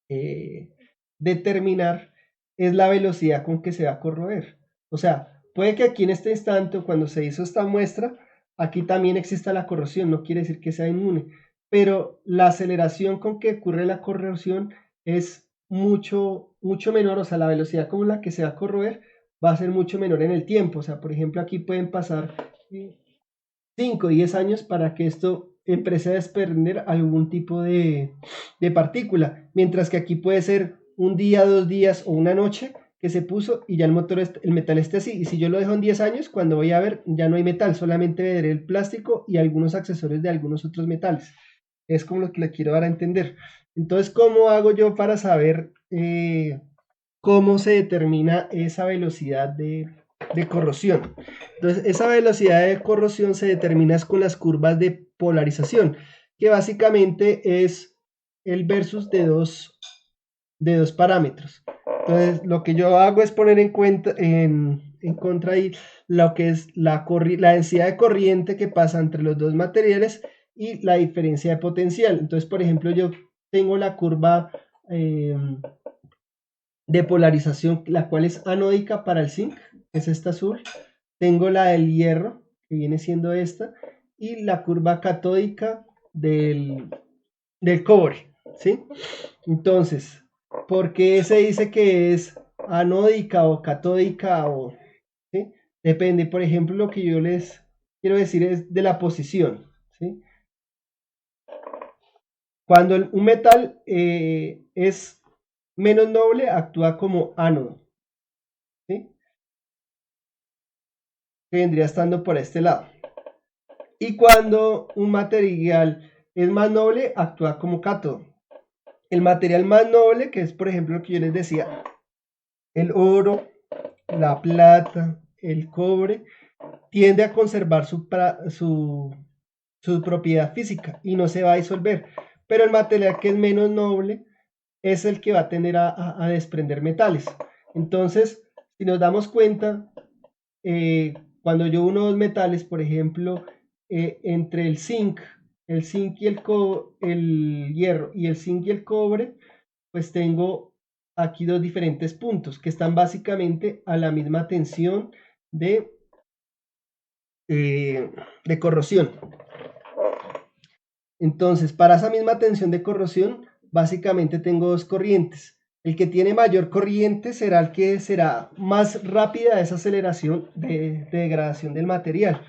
eh, determinar es la velocidad con que se va a corroer. O sea, puede que aquí en este instante, o cuando se hizo esta muestra, aquí también exista la corrosión, no quiere decir que sea inmune, pero la aceleración con que ocurre la corrosión es mucho menor, o sea, la velocidad con la que se va a corroer va a ser mucho menor en el tiempo. O sea, por ejemplo, aquí pueden pasar 5 o 10 años para que esto empiece a desprender algún tipo de partícula, mientras que aquí puede ser un día, 2 días o una noche que se puso y ya el metal esté así. Y si yo lo dejo en 10 años, cuando voy a ver, ya no hay metal, solamente veré el plástico y algunos accesorios de algunos otros metales. Es como lo que le quiero dar a entender. Entonces, ¿cómo hago yo para saber cómo se determina esa velocidad de corrosión? Entonces, esa velocidad de corrosión se determina con las curvas de polarización, que básicamente es el versus de dos parámetros. Entonces, lo que yo hago es poner en contra ahí lo que es la densidad de corriente que pasa entre los dos materiales y la diferencia de potencial. Entonces, por ejemplo, yo tengo la curva de polarización, la cual es anódica para el zinc, que es esta azul. Tengo la del hierro, que viene siendo esta, y la curva catódica del cobre, ¿sí? Entonces, ¿por qué se dice que es anódica o catódica? ¿Sí? Depende, por ejemplo, lo que yo les quiero decir es de la posición, ¿sí? Cuando un metal es menos noble, actúa como ánodo, ¿sí?, que vendría estando por este lado. Y cuando un material es más noble, actúa como cátodo. El material más noble, que es por ejemplo lo que yo les decía, el oro, la plata, el cobre, tiende a conservar su propiedad física y no se va a disolver. Pero el material que es menos noble es el que va a tender a desprender metales. Entonces, si nos damos cuenta, cuando yo uno dos metales, por ejemplo, entre el zinc y el hierro, y el zinc y el cobre, pues tengo aquí dos diferentes puntos que están básicamente a la misma tensión de, de corrosión. Entonces, para esa misma tensión de corrosión, básicamente tengo dos corrientes. El que tiene mayor corriente será el que será más rápida esa aceleración de degradación del material.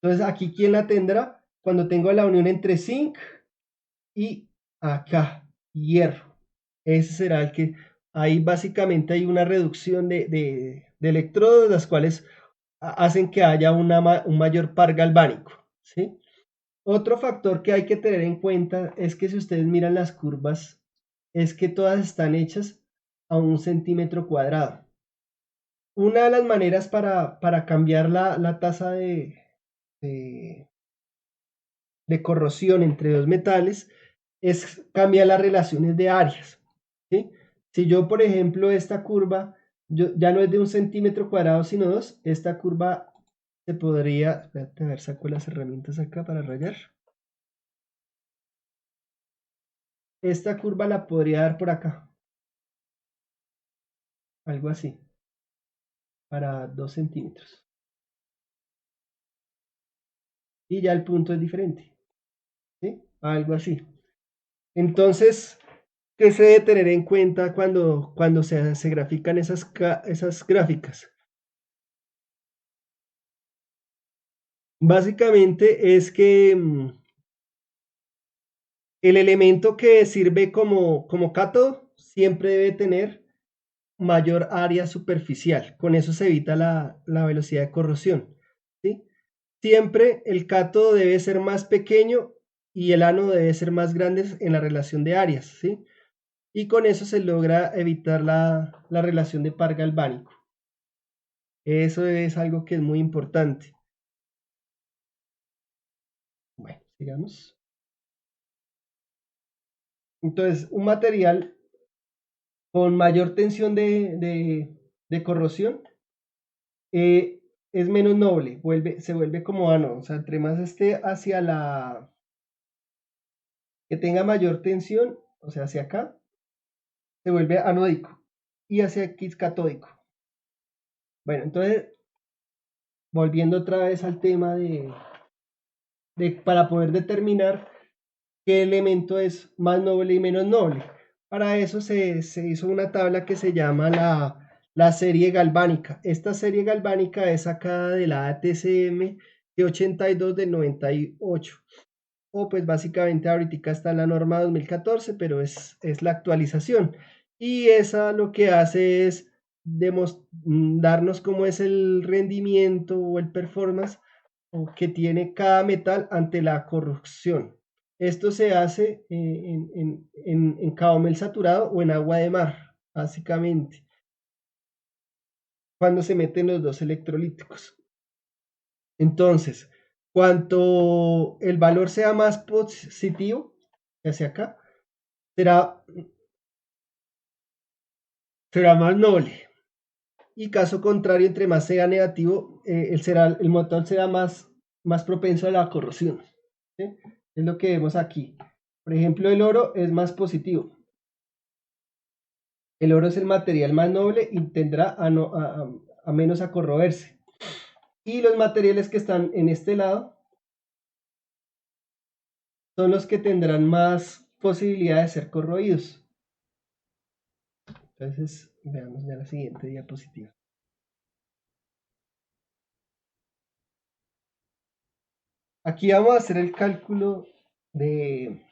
Entonces, aquí, ¿quién la tendrá? Cuando tengo la unión entre zinc y acá, hierro. Ese será el que, ahí básicamente hay una reducción de electrodos, las cuales hacen que haya un mayor par galvánico, ¿sí? Otro factor que hay que tener en cuenta es que si ustedes miran las curvas, es que todas están hechas a 1 centímetro cuadrado. Una de las maneras para cambiar la tasa de, de corrosión entre dos metales es cambiar las relaciones de áreas, ¿sí? Si yo, por ejemplo, esta curva ya no es de 1 centímetro cuadrado, sino 2, esta curva se podría, espérate, a ver, saco las herramientas acá para rayar. Esta curva la podría dar por acá, algo así, para 2 centímetros. Y ya el punto es diferente, ¿sí? Algo así. Entonces, ¿qué se debe tener en cuenta cuando se grafican esas gráficas? Básicamente es que el elemento que sirve como cátodo siempre debe tener mayor área superficial. Con eso se evita la velocidad de corrosión, ¿sí? Siempre el cátodo debe ser más pequeño y el ánodo debe ser más grande en la relación de áreas, ¿sí? Y con eso se logra evitar la relación de par galvánico. Eso es algo que es muy importante. Bueno, sigamos. Entonces, un material con mayor tensión de corrosión es menos noble, se vuelve como ánodo. O sea, entre más esté hacia que tenga mayor tensión, o sea, hacia acá, se vuelve anódico y hacia aquí es catódico. Bueno, entonces, volviendo otra vez al tema para poder determinar qué elemento es más noble y menos noble. Para eso se hizo una tabla que se llama la serie galvánica. Esta serie galvánica es sacada de la ATCM de 82 del 98. O pues básicamente ahorita está en la norma 2014, pero es la actualización. Y esa lo que hace es darnos cómo es el rendimiento o el performance que tiene cada metal ante la corrosión. Esto se hace en caomel saturado o en agua de mar, básicamente, cuando se meten los dos electrolíticos. Entonces, cuanto el valor sea más positivo, hacia acá, será más noble. Y caso contrario, entre más sea negativo, el motor será más propenso a la corrosión, ¿sí? Es lo que vemos aquí. Por ejemplo, el oro es más positivo. El oro es el material más noble y tendrá a menos a corroerse. Y los materiales que están en este lado son los que tendrán más posibilidad de ser corroídos. Entonces, veamos ya la siguiente diapositiva. Aquí vamos a hacer el cálculo de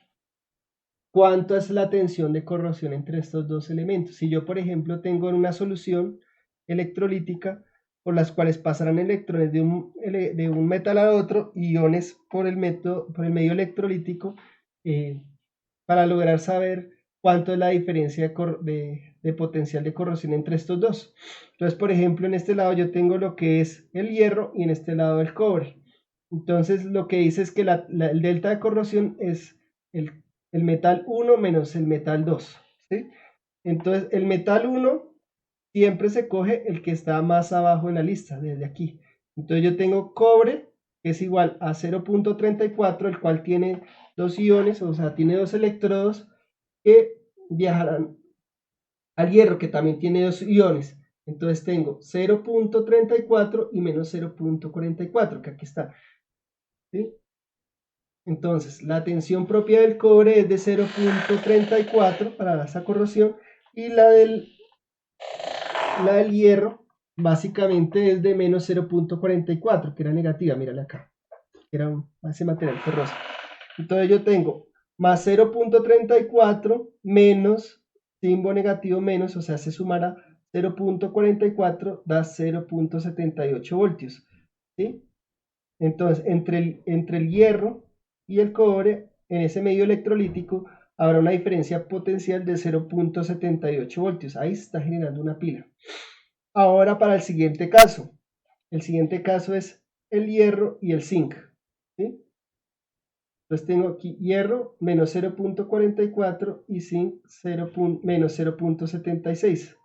cuánto es la tensión de corrosión entre estos dos elementos. Si yo, por ejemplo, tengo una solución electrolítica por las cuales pasarán electrones de un metal a otro, iones por el medio electrolítico, para lograr saber cuánto es la diferencia de potencial de corrosión entre estos dos. Entonces, por ejemplo, en este lado yo tengo lo que es el hierro y en este lado el cobre. Entonces, lo que dice es que el delta de corrosión es el metal 1 menos el metal 2, ¿sí? Entonces, el metal 1 siempre se coge el que está más abajo en la lista, desde aquí. Entonces, yo tengo cobre, que es igual a 0.34, el cual tiene dos iones, o sea, tiene dos electrodos que viajarán al hierro, que también tiene dos iones. Entonces, tengo 0.34 y menos 0.44, que aquí está, ¿sí? Entonces, la tensión propia del cobre es de 0.34 para esa corrosión y la del hierro básicamente es de menos 0.44, que era negativa, mírala acá, que era ese material ferroso. Entonces yo tengo más 0.34 menos símbolo negativo menos, o sea, se sumará 0.44 da 0.78 voltios, ¿sí? Entonces, entre el hierro y el cobre, en ese medio electrolítico, habrá una diferencia potencial de 0.78 voltios. Ahí se está generando una pila. Ahora para el siguiente caso. El siguiente caso es el hierro y el zinc, ¿sí? Entonces tengo aquí hierro menos 0.44 y zinc menos 0.76.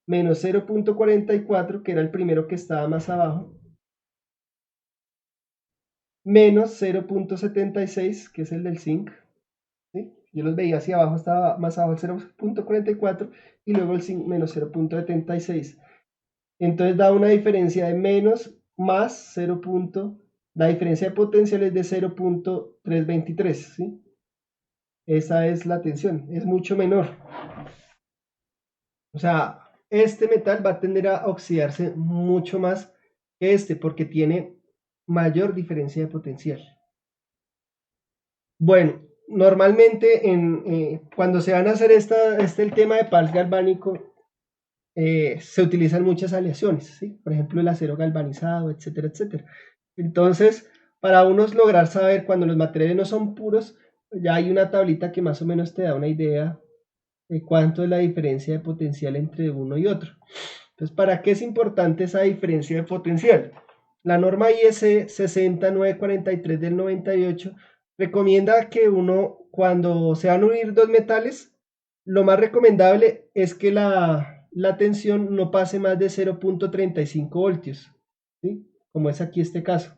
Menos 0.44, que era el primero que estaba más abajo, menos 0.76, que es el del zinc, ¿sí? Yo los veía hacia abajo, estaba más abajo el 0.44 y luego el zinc menos 0.76. Entonces da una diferencia de menos más 0. La diferencia de potencial es de 0.323, ¿sí? Esa es la tensión, es mucho menor. O sea, este metal va a tender a oxidarse mucho más que este porque tiene mayor diferencia de potencial. Bueno, normalmente cuando se van a hacer el tema de par galvánico, se utilizan muchas aleaciones, ¿sí? Por ejemplo, el acero galvanizado, etcétera, etcétera. Entonces, para unos lograr saber cuando los materiales no son puros, ya hay una tablita que más o menos te da una idea de cuánto es la diferencia de potencial entre uno y otro. Entonces, ¿para qué es importante esa diferencia de potencial? La norma IS 60943 del 98 recomienda que uno, cuando se van a unir dos metales, lo más recomendable es que la tensión no pase más de 0.35 voltios, ¿sí? Como es aquí este caso.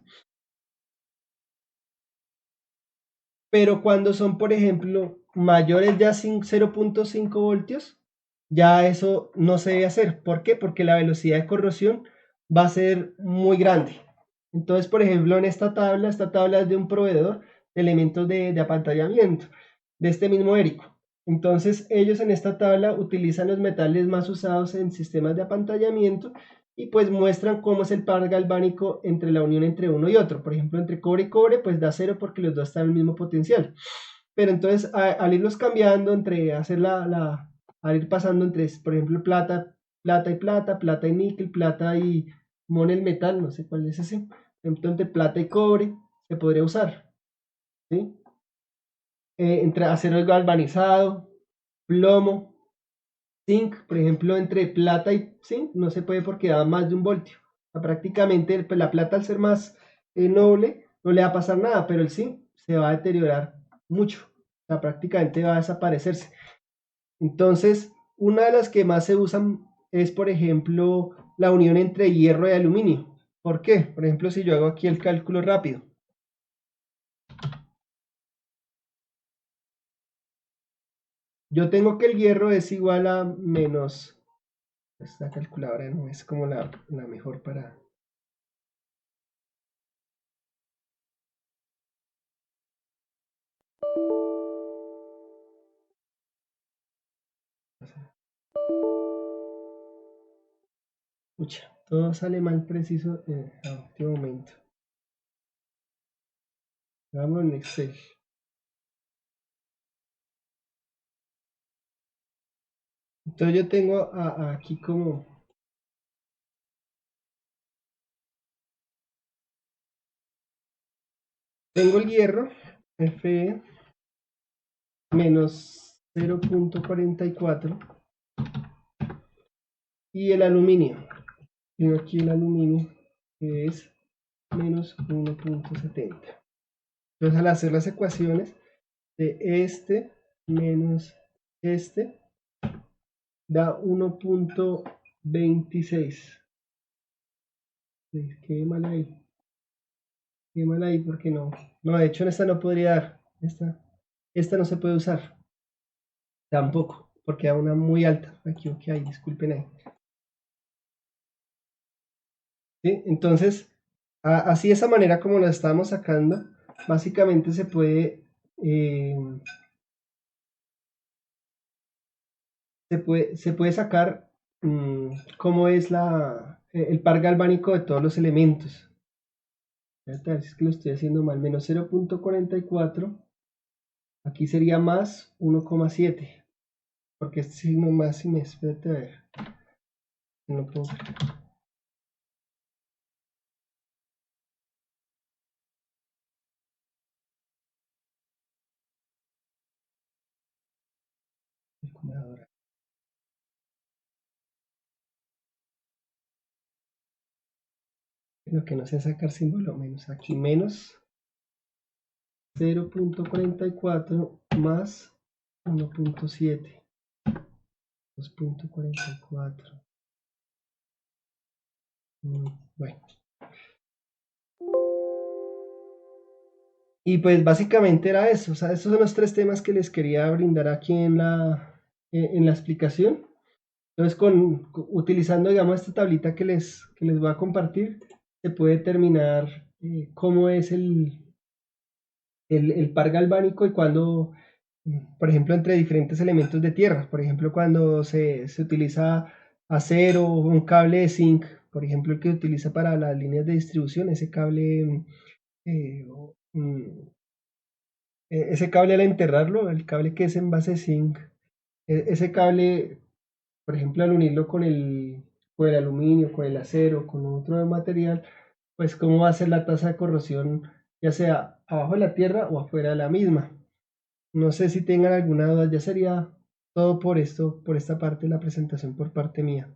Pero cuando son, por ejemplo, mayores ya 0.5 voltios, ya eso no se debe hacer. ¿Por qué? Porque la velocidad de corrosión va a ser muy grande. Entonces, por ejemplo, en esta tabla es de un proveedor de elementos de apantallamiento, de este mismo Erico. Entonces, ellos en esta tabla utilizan los metales más usados en sistemas de apantallamiento y pues muestran cómo es el par galvánico entre la unión entre uno y otro. Por ejemplo, entre cobre y cobre, pues da cero porque los dos están al mismo potencial. Pero entonces, al irlos cambiando, al ir pasando entre, por ejemplo, plata y plata, plata y níquel, plata y monel metal, no sé cuál es ese. Entonces, plata y cobre se podría usar, ¿sí? Entre acero galvanizado, plomo, zinc, por ejemplo, entre plata y zinc no se puede porque da más de un voltio. O sea, prácticamente pues, la plata al ser más noble no le va a pasar nada, pero el zinc se va a deteriorar mucho. O sea, prácticamente va a desaparecerse. Entonces, una de las que más se usan es, por ejemplo, la unión entre hierro y aluminio. ¿Por qué? Por ejemplo, si yo hago aquí el cálculo rápido. Yo tengo que el hierro es igual a menos. Esta calculadora no es como la mejor para. Pucha, todo sale mal preciso a último momento. Vamos en Excel. Entonces yo tengo aquí como. Tengo el hierro, Fe menos 0.44 y el aluminio. Tengo aquí el aluminio que es menos 1.70. Entonces al hacer las ecuaciones de este menos este da 1.26. Qué mal ahí. Qué mal ahí porque no. No, de hecho en esta no podría dar. Esta no se puede usar. Tampoco, porque da una muy alta. Me equivoqué ahí, disculpen ahí. ¿Sí? Entonces, así de esa manera como la estamos sacando, básicamente se puede sacar cómo es el par galvánico de todos los elementos. Es que lo estoy haciendo mal, menos 0.44 Aquí sería más 1,7. Porque este signo más y me espérate a ver. No puedo ver. Calculadora. Lo que no sé sacar símbolo menos. Aquí menos 0,44 más 1,7. 2,44. Bueno. Y pues básicamente era eso. O sea, esos son los tres temas que les quería brindar aquí en la explicación. Entonces, utilizando, digamos, esta tablita que les voy a compartir, se puede determinar cómo es el par galvánico y cuando, por ejemplo, entre diferentes elementos de tierra. Por ejemplo, cuando se utiliza acero o un cable de zinc, por ejemplo, el que se utiliza para las líneas de distribución, ese cable, eh, ese cable al enterrarlo, el cable que es en base de zinc, ese cable, por ejemplo, al unirlo con el aluminio, con el acero, con otro material, pues cómo va a ser la tasa de corrosión, ya sea abajo de la tierra o afuera de la misma. No sé si tengan alguna duda, ya sería todo por esto, por esta parte de la presentación por parte mía.